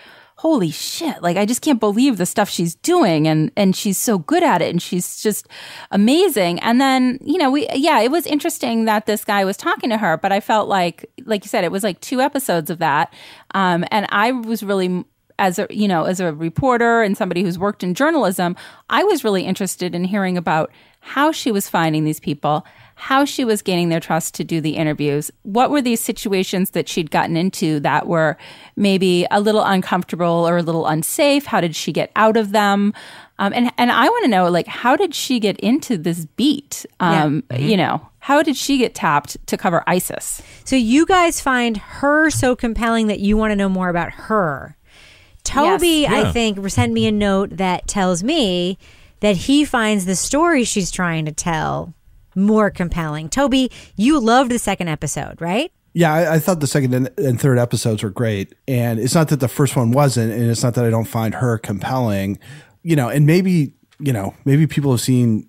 holy shit, like I just can't believe the stuff she's doing and she's so good at it and she's just amazing. And then, it was interesting that this guy was talking to her, but I felt like you said, it was like 2 episodes of that. And I was really, as a reporter and somebody who's worked in journalism, I was really interested in hearing about how she was finding these people, how she was gaining their trust to do the interviews. What were these situations that she'd gotten into that were maybe a little uncomfortable or a little unsafe? How did she get out of them? And I want to know, like, how did she get into this beat? How did she get tapped to cover ISIS? So you guys find her so compelling that you want to know more about her. Toby, I think, sent me a note that tells me that he finds the story she's trying to tell more compelling. Toby, you loved the second episode, right? Yeah, I thought the second and third episodes were great. And it's not that the first one wasn't, and it's not that I don't find her compelling, and maybe people have seen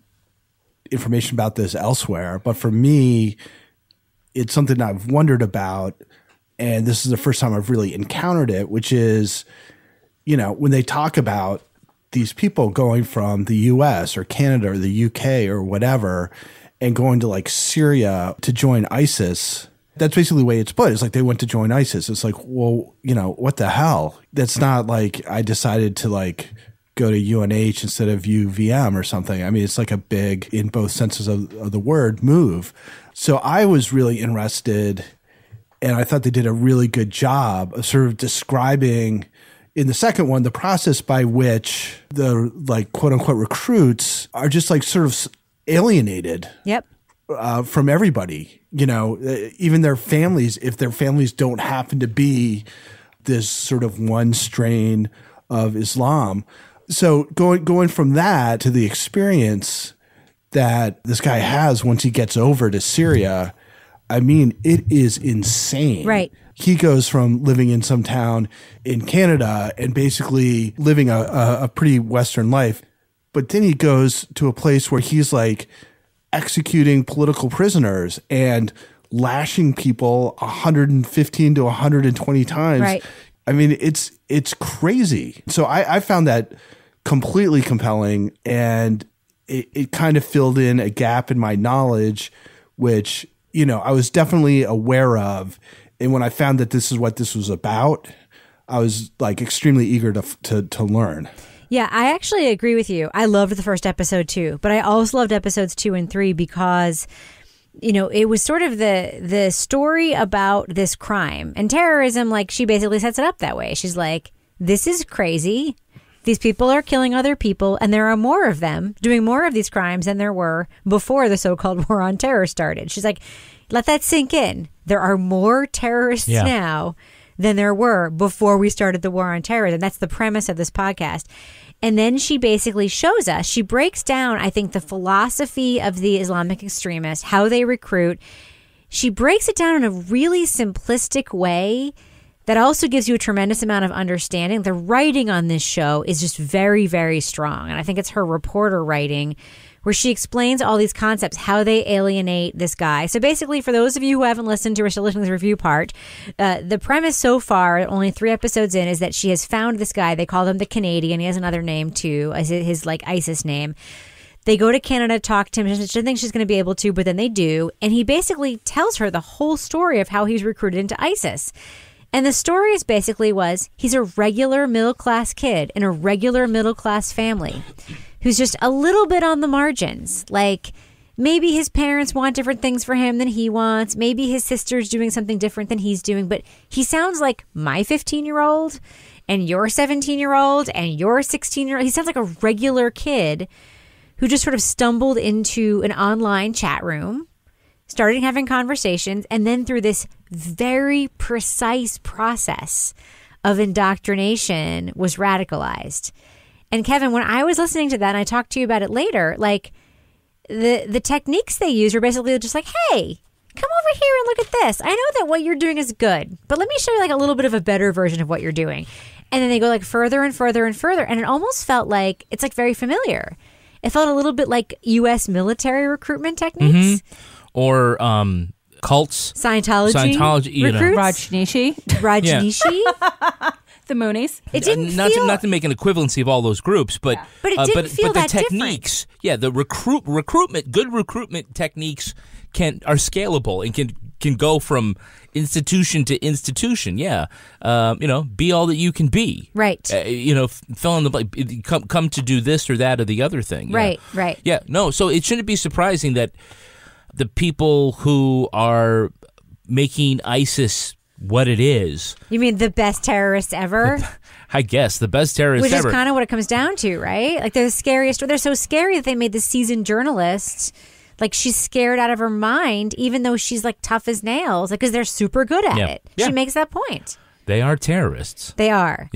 information about this elsewhere, but for me, it's something I've wondered about. And this is the first time I've really encountered it, which is, when they talk about these people going from the US or Canada or the UK or whatever and going to like Syria to join ISIS, that's basically the way it's put. It's like they went to join ISIS. It's like, well, what the hell? That's not like I decided to like go to UNH instead of UVM or something. I mean, it's like a big, in both senses of the word, move. So I was really interested, and I thought they did a really good job of sort of describing in the second one, the process by which the like quote unquote recruits are just like sort of alienated from everybody, even their families, if their families don't happen to be this sort of one strain of Islam. So going from that to the experience that this guy has once he gets over to Syria, I mean, it is insane. Right. He goes from living in some town in Canada and basically living a pretty Western life. But then he goes to a place where he's like executing political prisoners and lashing people 115 to 120 times. Right. I mean, it's crazy. So I found that completely compelling, and it kind of filled in a gap in my knowledge, which, I was definitely aware of. And when I found that this is what this was about, I was like extremely eager to learn. Yeah, I actually agree with you. I loved the first episode too, but I also loved episodes 2 and 3 because, it was sort of the story about this crime and terrorism. Like, she basically sets it up that way. She's like, this is crazy. These people are killing other people, and there are more of them doing more of these crimes than there were before the so-called war on terror started. She's like, let that sink in. There are more terrorists now than there were before we started the war on terror. And that's the premise of this podcast. And then she basically shows us, she breaks down, I think, the philosophy of the Islamic extremists, how they recruit. She breaks it down in a really simplistic way that also gives you a tremendous amount of understanding. The writing on this show is just very, very strong. And I think it's her reporter writing where she explains all these concepts, how they alienate this guy. So basically, for those of you who haven't listened to or still listening to the review part, the premise so far, only 3 episodes in, is that she has found this guy. They call him the Canadian. He has another name too, as his like ISIS name. They go to Canada to talk to him. She doesn't think she's going to be able to, but then they do. And he basically tells her the whole story of how he's recruited into ISIS. And the story is basically he's a regular middle-class kid in a regular middle-class family who's just a little bit on the margins. Like, maybe his parents want different things for him than he wants. Maybe his sister's doing something different than he's doing. But he sounds like my 15-year-old and your 17-year-old and your 16-year-old. He sounds like a regular kid who just sort of stumbled into an online chat room, started having conversations, and then through this very precise process of indoctrination was radicalized. And Kevin, when I was listening to that, and I talked to you about it later, like the techniques they use were basically just like, hey, come over here and look at this. I know that what you're doing is good, but let me show you like a little bit of a better version of what you're doing. And then they go like further and further and further. And it almost felt like it's like very familiar. It felt a little bit like U.S. military recruitment techniques. Or cults. Scientology recruits. Rajneeshi. The Moonies. It didn't not to make an equivalency of all those groups, but But it didn't feel the that techniques, the recruitment, good recruitment techniques are scalable and can go from institution to institution. Be all that you can be. Right. Fill in the blank. Come to do this or that or the other thing. Right. Right. Yeah. No. So it shouldn't be surprising that the people who are making ISIS what it is. You mean the best terrorists ever? I guess the best terrorists Which ever. is kind of what it comes down to, right? Like they're the scariest. They're so scary that they made the seasoned journalist. Like she's scared out of her mind, even though she's like tough as nails, because they're super good at it. Yeah. She makes that point. They are terrorists. They are.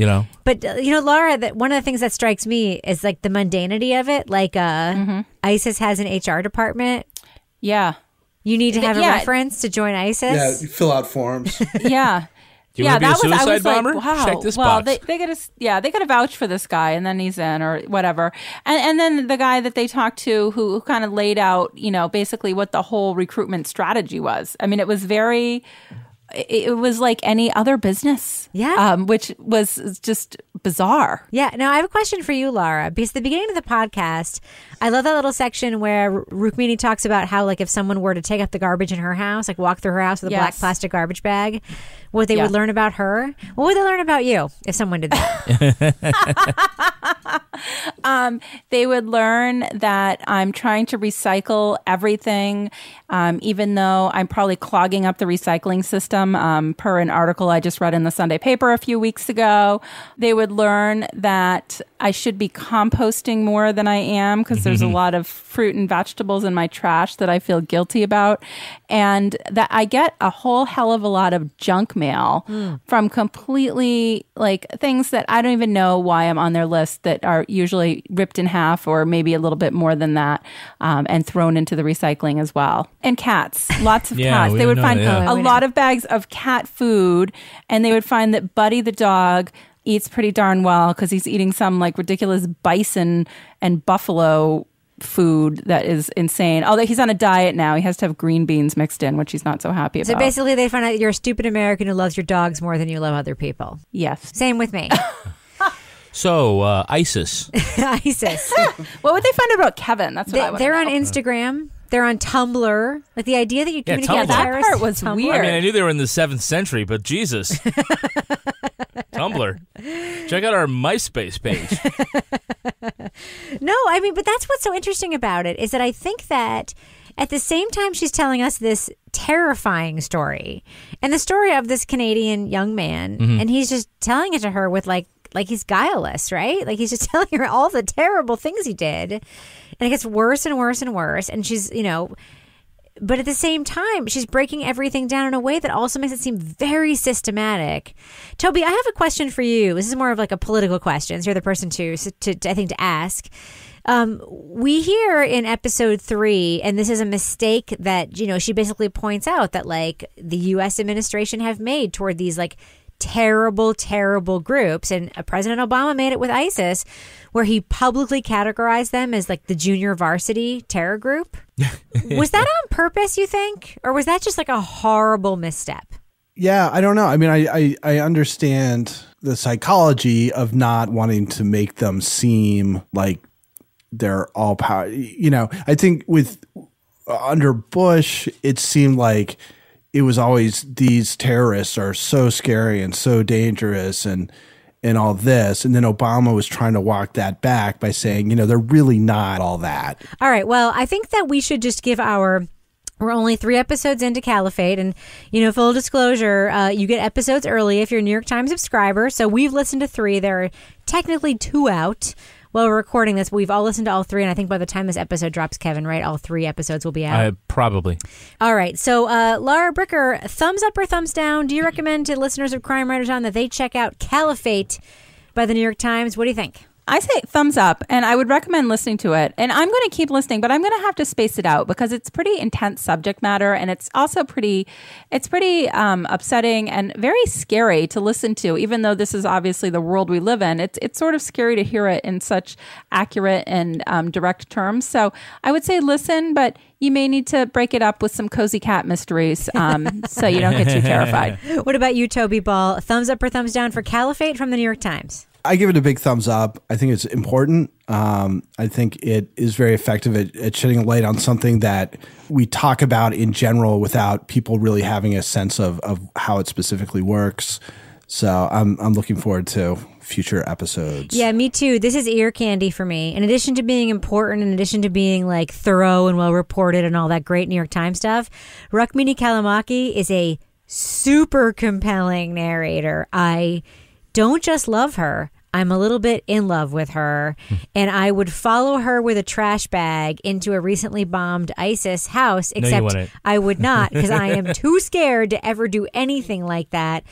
But, Lara, that one of the things that strikes me is like the mundanity of it. Like ISIS has an HR department. Yeah. You need to have a reference to join ISIS. Yeah, you fill out forms. Yeah. Do you want to be a suicide bomber? Like, wow. Check this box. They got to vouch for this guy, and then he's in or whatever. And then the guy that they talked to who kind of laid out, basically what the whole recruitment strategy was. I mean, it was like any other business. Yeah. Which was just bizarre. Yeah. Now, I have a question for you, Lara, because at the beginning of the podcast, I love that little section where Rukmini talks about how, like, if someone were to take out the garbage in her house, like walk through her house with a black plastic garbage bag, what they would learn about her. What would they learn about you if someone did that? They would learn that I'm trying to recycle everything, even though I'm probably clogging up the recycling system, per an article I just read in the Sunday paper a few weeks ago. They would learn that I should be composting more than I am because there's a lot of fruit and vegetables in my trash that I feel guilty about, and that I get a whole hell of a lot of junk mail from completely like things that I don't even know why I'm on their list that are usually ripped in half or maybe a little bit more than that, and thrown into the recycling as well. And cats, lots of cats. They would find a lot of bags of cat food, and they would find that Buddy the dog eats pretty darn well because he's eating some like ridiculous bison and buffalo food that is insane. Although he's on a diet now, he has to have green beans mixed in, which he's not so happy about. So basically, they find out you're a stupid American who loves your dogs more than you love other people. Yes. Same with me. So, ISIS. ISIS. What would they find out about Kevin? That's what I want to know. They're on Instagram. They're on Tumblr. Like the idea that you communicate with terrorists. That part was weird. I mean, I knew they were in the 7th century, but Jesus. Tumblr. Check out our MySpace page. No, I mean, but that's what's so interesting about it is that I think that at the same time she's telling us this terrifying story and the story of this Canadian young man, and he's just telling it to her with like he's guileless, right? Like he's just telling her all the terrible things he did, and it gets worse and worse and worse. And she's, but at the same time, she's breaking everything down in a way that also makes it seem very systematic. Toby, I have a question for you. This is more of like a political question. So you're the person to ask. We hear in episode 3, and this is a mistake that, she basically points out that like the U.S. administration have made toward these like terrible, terrible groups. And President Obama made it with ISIS, where he publicly categorized them as like the junior varsity terror group. Was that on purpose, you think? Or was that just like a horrible misstep? Yeah, I don't know. I mean, I understand the psychology of not wanting to make them seem like they're all power. I think under Bush, it seemed like it was always these terrorists are so scary and so dangerous and all this. And then Obama was trying to walk that back by saying, they're really not all that. All right. Well, I think that we should just give we're only 3 episodes into Caliphate. And, full disclosure, you get episodes early if you're a New York Times subscriber. So we've listened to 3. There are technically 2 out. While we're recording this, we've all listened to all 3, and I think by the time this episode drops, Kevin, right, all 3 episodes will be out? Probably. All right. So, Lara Bricker, thumbs up or thumbs down? Do you recommend to listeners of Crime Writers On that they check out Caliphate by the New York Times? What do you think? I say thumbs up, and I would recommend listening to it. And I'm going to keep listening, but I'm going to have to space it out because it's pretty intense subject matter, and it's also pretty upsetting and very scary to listen to. Even though this is obviously the world we live in, it's sort of scary to hear it in such accurate and direct terms. So I would say listen, but you may need to break it up with some cozy cat mysteries so you don't get too terrified. What about you, Toby Ball? Thumbs up or thumbs down for Caliphate from the New York Times? I give it a big thumbs up. I think it's important. I think it is very effective at shedding a light on something that we talk about in general without people really having a sense of how it specifically works. So I'm looking forward to future episodes. Yeah, me too. This is ear candy for me. In addition to being important, in addition to being like thorough and well reported and all that great New York Times stuff, Rukmini Callimachi is a super compelling narrator. I don't just love her. I'm a little bit in love with her, and I would follow her with a trash bag into a recently bombed ISIS house, except I would not because I am too scared to ever do anything like that.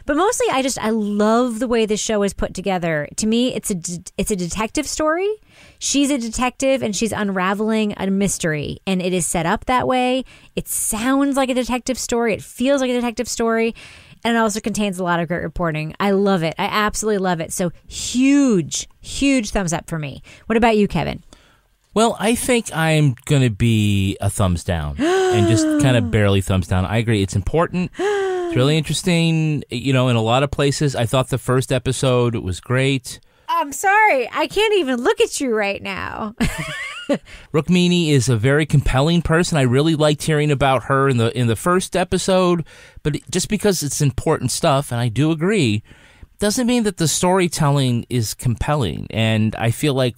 But mostly I love the way this show is put together. To me, it's a detective story. She's a detective and she's unraveling a mystery, and it is set up that way. It sounds like a detective story. It feels like a detective story. And it also contains a lot of great reporting. I love it. I absolutely love it. So huge, huge thumbs up for me. What about you, Kevin? Well, I think I'm going to be a thumbs down and just kind of barely thumbs down. I agree. It's important. It's really interesting. In a lot of places, I thought the first episode was great. I'm sorry. I can't even look at you right now. Rukmini is a very compelling person. I really liked hearing about her in the first episode, but just because it's important stuff, and I do agree, doesn't mean that the storytelling is compelling. And I feel like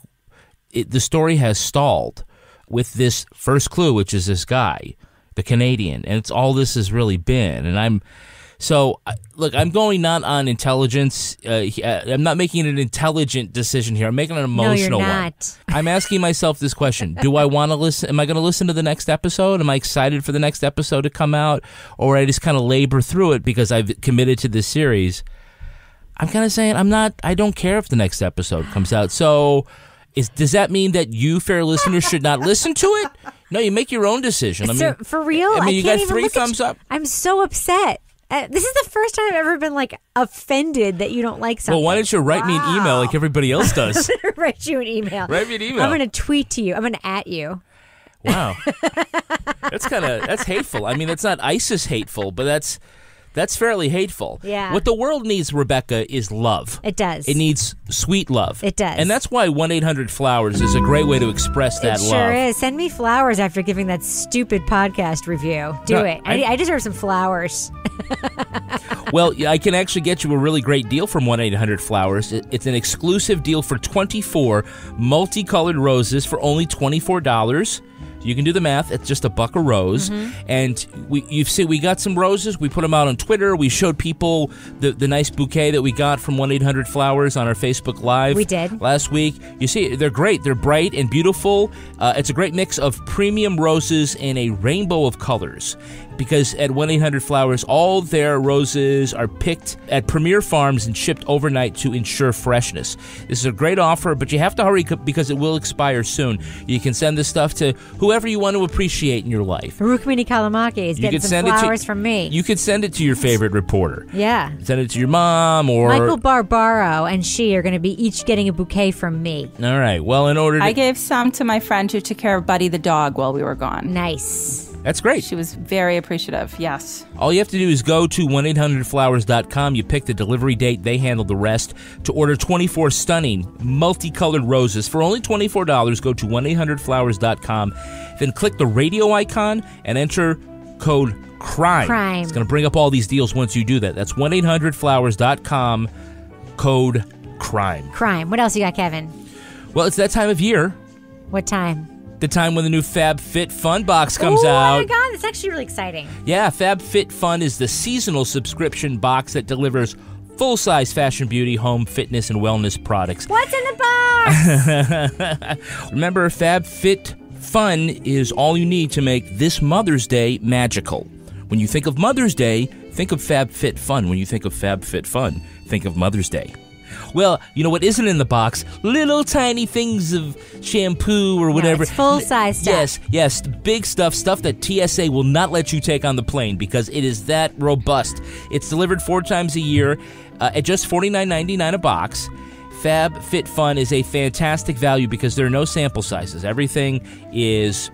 the story has stalled with this first clue, which is this guy, the Canadian, and it's all this has really been. And I'm going not on intelligence. I'm not making an intelligent decision here. I'm making an emotional one. No, you're not. I'm asking myself this question. Do I want to listen? Am I going to listen to the next episode? Am I excited for the next episode to come out? Or I just kind of labor through it because I've committed to this series? I'm kind of saying I don't care if the next episode comes out. So does that mean that you, fair listeners, should not listen to it? No, you make your own decision. For real? I mean, you can't got 3 thumbs up. I'm so upset. This is the first time I've ever been offended that you don't like something. Well, why don't you write me an email like everybody else does? I'm going to write you an email. Write me an email. I'm going to tweet to you. I'm going to @ you. Wow. That's hateful. I mean, that's not ISIS hateful, but that's fairly hateful. Yeah. What the world needs, Rebecca, is love. It does. It needs sweet love. It does. And that's why 1-800-Flowers is a great way to express that love. It sure is. Send me flowers after giving that stupid podcast review. Do it. I deserve some flowers. Well, I can actually get you a really great deal from 1-800-Flowers. It's an exclusive deal for 24 multicolored roses for only $24. You can do the math. It's just $1 a rose. Mm-hmm. And we got some roses. We put them out on Twitter. We showed people the nice bouquet that we got from 1-800-Flowers on our Facebook Live. We did. Last week. You see, they're great. They're bright and beautiful. It's a great mix of premium roses in a rainbow of colors. because at 1-800-Flowers, all their roses are picked at premier farms and shipped overnight to ensure freshness. This is a great offer, but you have to hurry because it will expire soon. You can send this stuff to whoever you want to appreciate in your life. Rukmini Kalamaki is getting some flowers from me. You could send it to your favorite reporter. Yeah. Send it to your mom or... Michael Barbaro and she are going to be each getting a bouquet from me. All right. Well, in order to... I gave some to my friend who took care of Buddy the dog while we were gone. Nice. That's great. She was very appreciative, yes. All you have to do is go to 1-800-Flowers.com. You pick the delivery date. They handle the rest. To order 24 stunning, multicolored roses for only $24, go to 1-800-Flowers.com. Then click the radio icon and enter code CRIME. It's going to bring up all these deals once you do that. That's 1-800-Flowers.com, code CRIME. Crime. What else you got, Kevin? Well, it's that time of year. What time? The time when the new FabFitFun box comes out. Oh my God, that's actually really exciting. Yeah, FabFitFun is the seasonal subscription box that delivers full-size fashion, beauty, home, fitness, and wellness products. What's in the box? Remember, FabFitFun is all you need to make this Mother's Day magical. When you think of Mother's Day, think of FabFitFun. When you think of FabFitFun, think of Mother's Day. Well, you know what isn't in the box? Little tiny things of shampoo or whatever. It's full-size stuff. Yes, big stuff that TSA will not let you take on the plane because it is that robust. It's delivered 4 times a year at just $49.99 a box. FabFitFun is a fantastic value because there are no sample sizes. Everything is,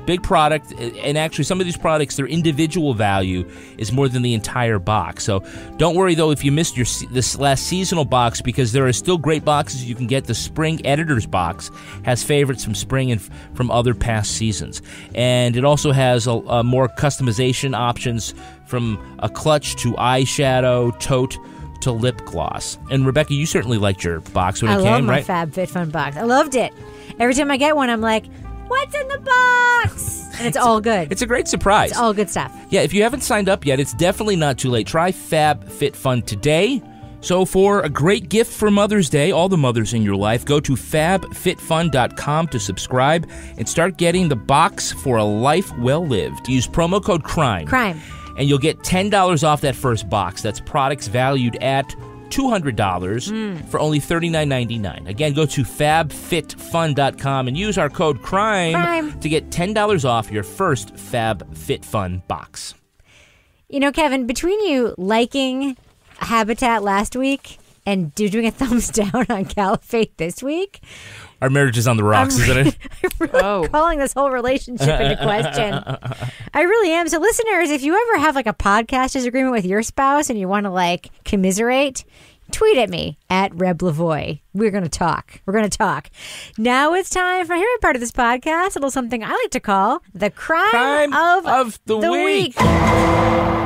big product, and actually some of these products, their individual value is more than the entire box. So don't worry, though, if you missed this last seasonal box, because there are still great boxes you can get. The Spring Editor's Box has favorites from spring and from other past seasons. And it also has a more customization options from a clutch to eyeshadow, tote, to lip gloss. And Rebecca, you certainly liked your box when it came, right? I love my FabFitFun box. I loved it. Every time I get one, I'm like, what's in the box? And it's all good. It's a great surprise. It's all good stuff. Yeah, if you haven't signed up yet, it's definitely not too late. Try FabFitFun today. So for a great gift for Mother's Day, all the mothers in your life, go to fabfitfun.com to subscribe and start getting the box for a life well lived. Use promo code CRIME. And you'll get $10 off that first box. That's products valued at $200 for only $39.99. Again, go to fabfitfun.com and use our code CRIME to get $10 off your first FabFitFun box. You know, Kevin, between you liking Habitat last week and doing a thumbs down on Caliphate this week, our marriage is on the rocks, isn't it? I'm really calling this whole relationship into question. I really am. So listeners, if you ever have like a podcast disagreement with your spouse and you want to commiserate, tweet at me at Reb Lavoie. We're going to talk. Now it's time for my favorite part of this podcast, a little something I like to call the crime of the week.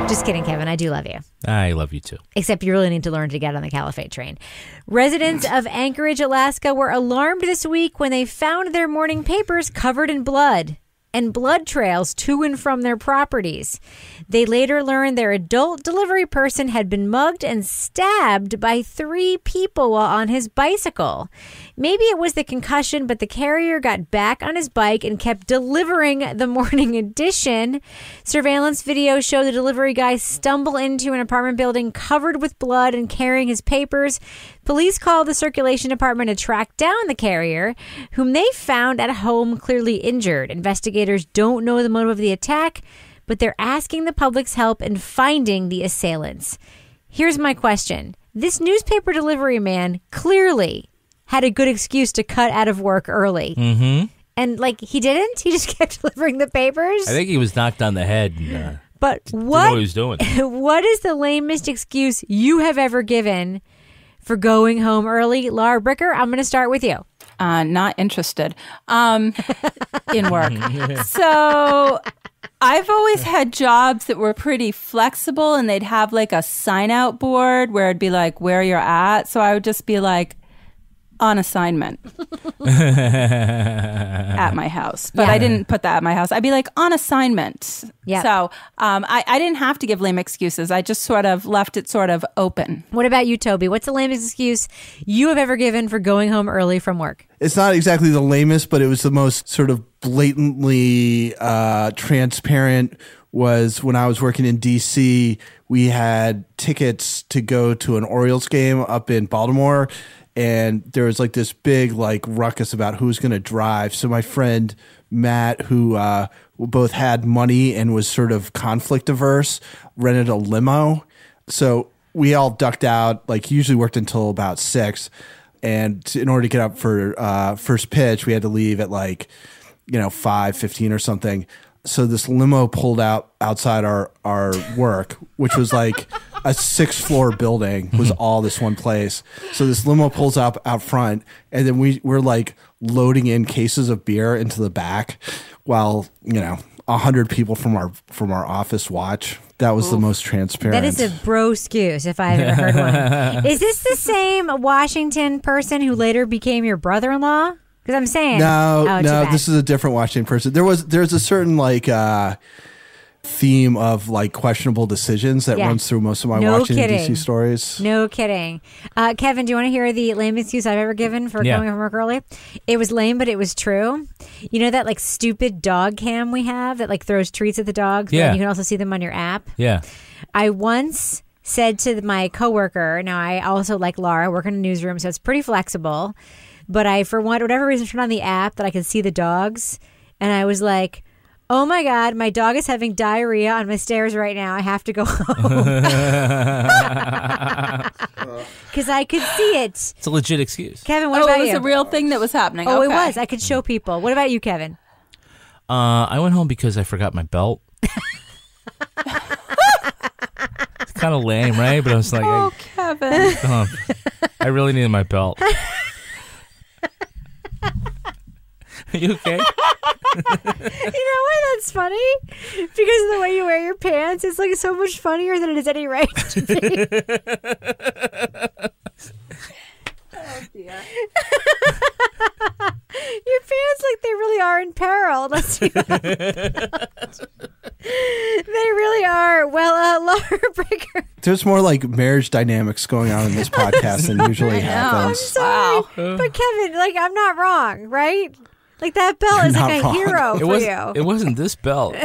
Just kidding, Kevin. I do love you. I love you too. Except you really need to learn to get on the Caliphate train. Residents of Anchorage, Alaska were alarmed this week when they found their morning papers covered in blood and blood trails to and from their properties. They later learned their adult delivery person had been mugged and stabbed by 3 people while on his bicycle. Maybe it was the concussion, but the carrier got back on his bike and kept delivering the morning edition. Surveillance video showed the delivery guy stumble into an apartment building covered with blood and carrying his papers. Police called the circulation department to track down the carrier, whom they found at home clearly injured. Investigators don't know the motive of the attack, but they're asking the public's help in finding the assailants. Here's my question. This newspaper delivery man clearly had a good excuse to cut out of work early. Mm-hmm. And he didn't? He just kept delivering the papers? I think he was knocked on the head. And, but didn't know what he was doing. What is the lamest excuse you have ever given for going home early? Lara Bricker, I'm going to start with you. Not interested in work. So I've always had jobs that were pretty flexible, and they'd have a sign out board where it'd be where you're at. So I would just be on assignment at my house. But I didn't put that at my house. I'd be on assignment. Yeah. So I didn't have to give lame excuses. I just sort of left it sort of open. What about you, Toby? What's the lamest excuse you have ever given for going home early from work? It's not exactly the lamest, but it was the most sort of blatantly transparent was when I was working in D.C., we had tickets to go to an Orioles game up in Baltimore, and there was like this big like ruckus about who's going to drive. So my friend Matt, who both had money and was sort of conflict averse, rented a limo. So we all ducked out, like usually worked until about 6. And in order to get up for first pitch, we had to leave at like, 5:15 or something. So this limo pulled out outside our work, which was like a 6-floor building, was all this one place. So this limo pulls up out front, and then we're like loading in cases of beer into the back while 100 people from our office watch. That was the most transparent. That is a bro-excuse if I've ever heard one. Is this the same Washington person who later became your brother-in-law? Because I'm saying no, this is a different Washington person. There's a certain like theme of like questionable decisions that runs through most of my Washington DC stories. No kidding. Kevin, do you want to hear the lame excuse I've ever given for coming from work early? It was lame, but it was true. You know that like stupid dog cam we have that like throws treats at the dogs? Yeah. And you can also see them on your app. Yeah. I once said to my coworker, now I also like Lara, work in a newsroom, so it's pretty flexible. But I, for whatever reason, turned on the app that I could see the dogs. And I was like, oh my God, my dog is having diarrhea on my stairs right now. I have to go home. Because I could see it. It's a legit excuse. Kevin, what about you? It was a real thing that was happening. Oh, okay. It was. I could show people. What about you, Kevin? I went home because I forgot my belt. It's kind of lame, right? But I was like, Kevin. I really needed my belt. Are you okay? You know why that's funny? Because of the way you wear your pants. It's like so much funnier than it has any right to be. Oh dear. Your pants, like they really are in peril. They really are. Well, Lara Bricker. There's more like marriage dynamics going on in this podcast than usually happens. I'm sorry. But Kevin, like I'm not wrong, right? Like that belt is like a hero for you. It wasn't this belt.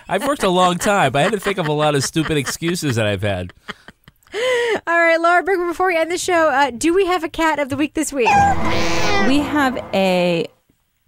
I've worked a long time. I had to think of a lot of stupid excuses that I've had. All right, Lara Bricker, before we end the show, do we have a cat of the week this week? We have a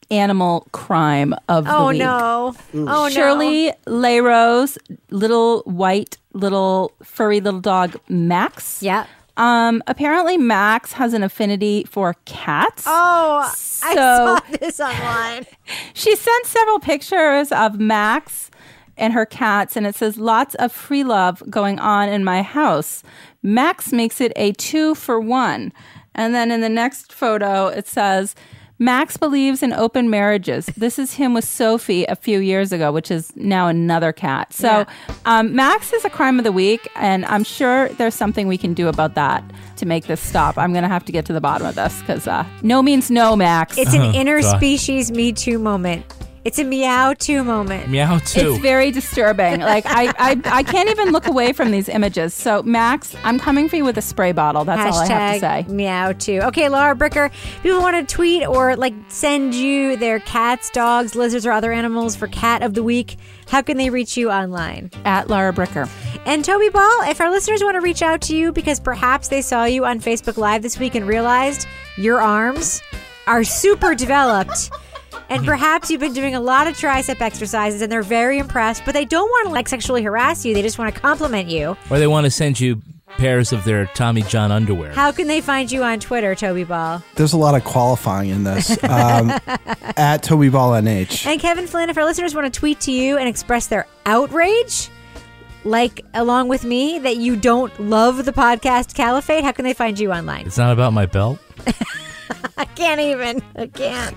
animal crime of the week. Oh, no. Shirley Laro's little white, little furry little dog, Max. Yeah. Apparently Max has an affinity for cats. Oh, I saw this online. She sent several pictures of Max and her cats, and it says, lots of free love going on in my house. Max makes it a 2-for-1. And then in the next photo, it says, Max believes in open marriages. This is him with Sophie a few years ago, which is now another cat. So Max is a crime of the week, and I'm sure there's something we can do about that to make this stop. I'm going to have to get to the bottom of this because no means no, Max. It's an interspecies Me Too moment. It's a meow too moment. Meow too. It's very disturbing. Like I can't even look away from these images. So Max, I'm coming for you with a spray bottle. That's all I have to say. Meow too. Okay, Lara Bricker. People want to tweet or like send you their cats, dogs, lizards, or other animals for cat of the week. How can they reach you online? At Lara Bricker. And Toby Ball, if our listeners want to reach out to you because perhaps they saw you on Facebook Live this week and realized your arms are super developed. And perhaps you've been doing a lot of tricep exercises and they're very impressed, but they don't want to like sexually harass you. They just want to compliment you. Or they want to send you pairs of their Tommy John underwear. How can they find you on Twitter, Toby Ball? There's a lot of qualifying in this. At Toby Ball NH. And Kevin Flynn, if our listeners want to tweet to you and express their outrage, like along with me, that you don't love the podcast Caliphate, how can they find you online? It's not about my belt. I can't.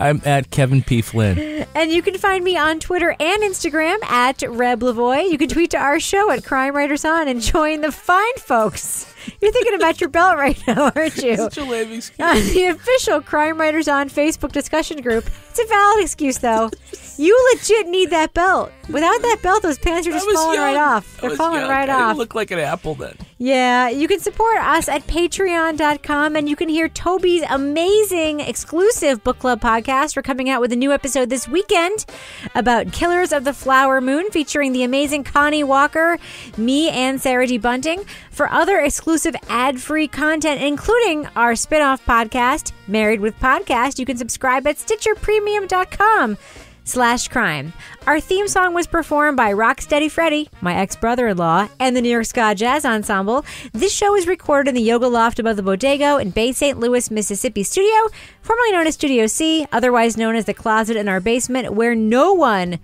I'm at Kevin P. Flynn. And you can find me on Twitter and Instagram at Reb Lavoie. You can tweet to our show at Crime Writers On and join the fine folks. You're thinking about your belt right now, aren't you? Such a lame excuse. On the official Crime Writers On Facebook discussion group. It's a valid excuse, though. You legit need that belt. Without that belt, those pants are just falling right off. They're falling right off. I look like an apple then. Yeah, you can support us at patreon.com, and you can hear Toby's amazing exclusive book club podcast. We're coming out with a new episode this weekend about Killers of the Flower Moon, featuring the amazing Connie Walker, me, and Sarah D. Bunting. For other exclusive ad-free content, including our spin-off podcast, Married with Podcast, you can subscribe at StitcherPremium.com/crime. Our theme song was performed by Rocksteady Freddy, my ex-brother-in-law, and the New York Ska Jazz Ensemble. This show is recorded in the Yoga Loft above the Bodego in Bay St. Louis, Mississippi studio, formerly known as Studio C, otherwise known as the closet in our basement, where no one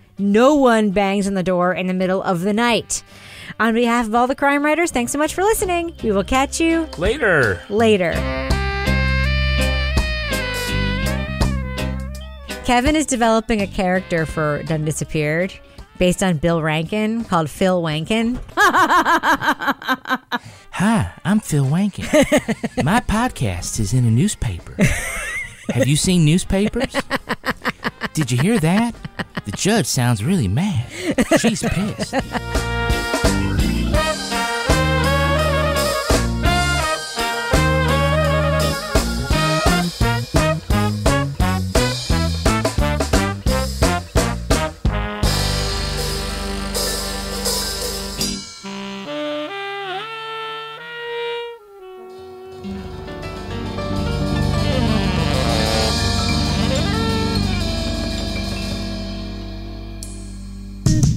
bangs on the door in the middle of the night. On behalf of all the crime writers, thanks so much for listening. We will catch you later. Kevin is developing a character for Done Disappeared based on Bill Rankin called Phil Wankin. Hi, I'm Phil Wankin. My podcast is in a newspaper. Have you seen newspapers? Did you hear that? The judge sounds really mad. She's pissed.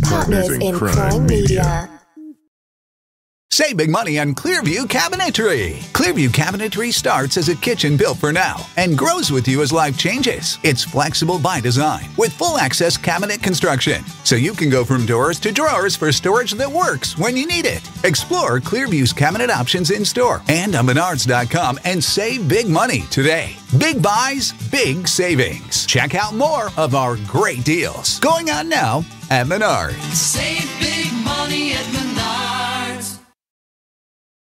Partners in Crime Media. Save big money on Clearview Cabinetry. Clearview Cabinetry starts as a kitchen built for now and grows with you as life changes. It's flexible by design with full access cabinet construction, so you can go from doors to drawers for storage that works when you need it. Explore Clearview's cabinet options in store and on Menards.com and save big money today. Big buys, big savings. Check out more of our great deals going on now at Menards. Save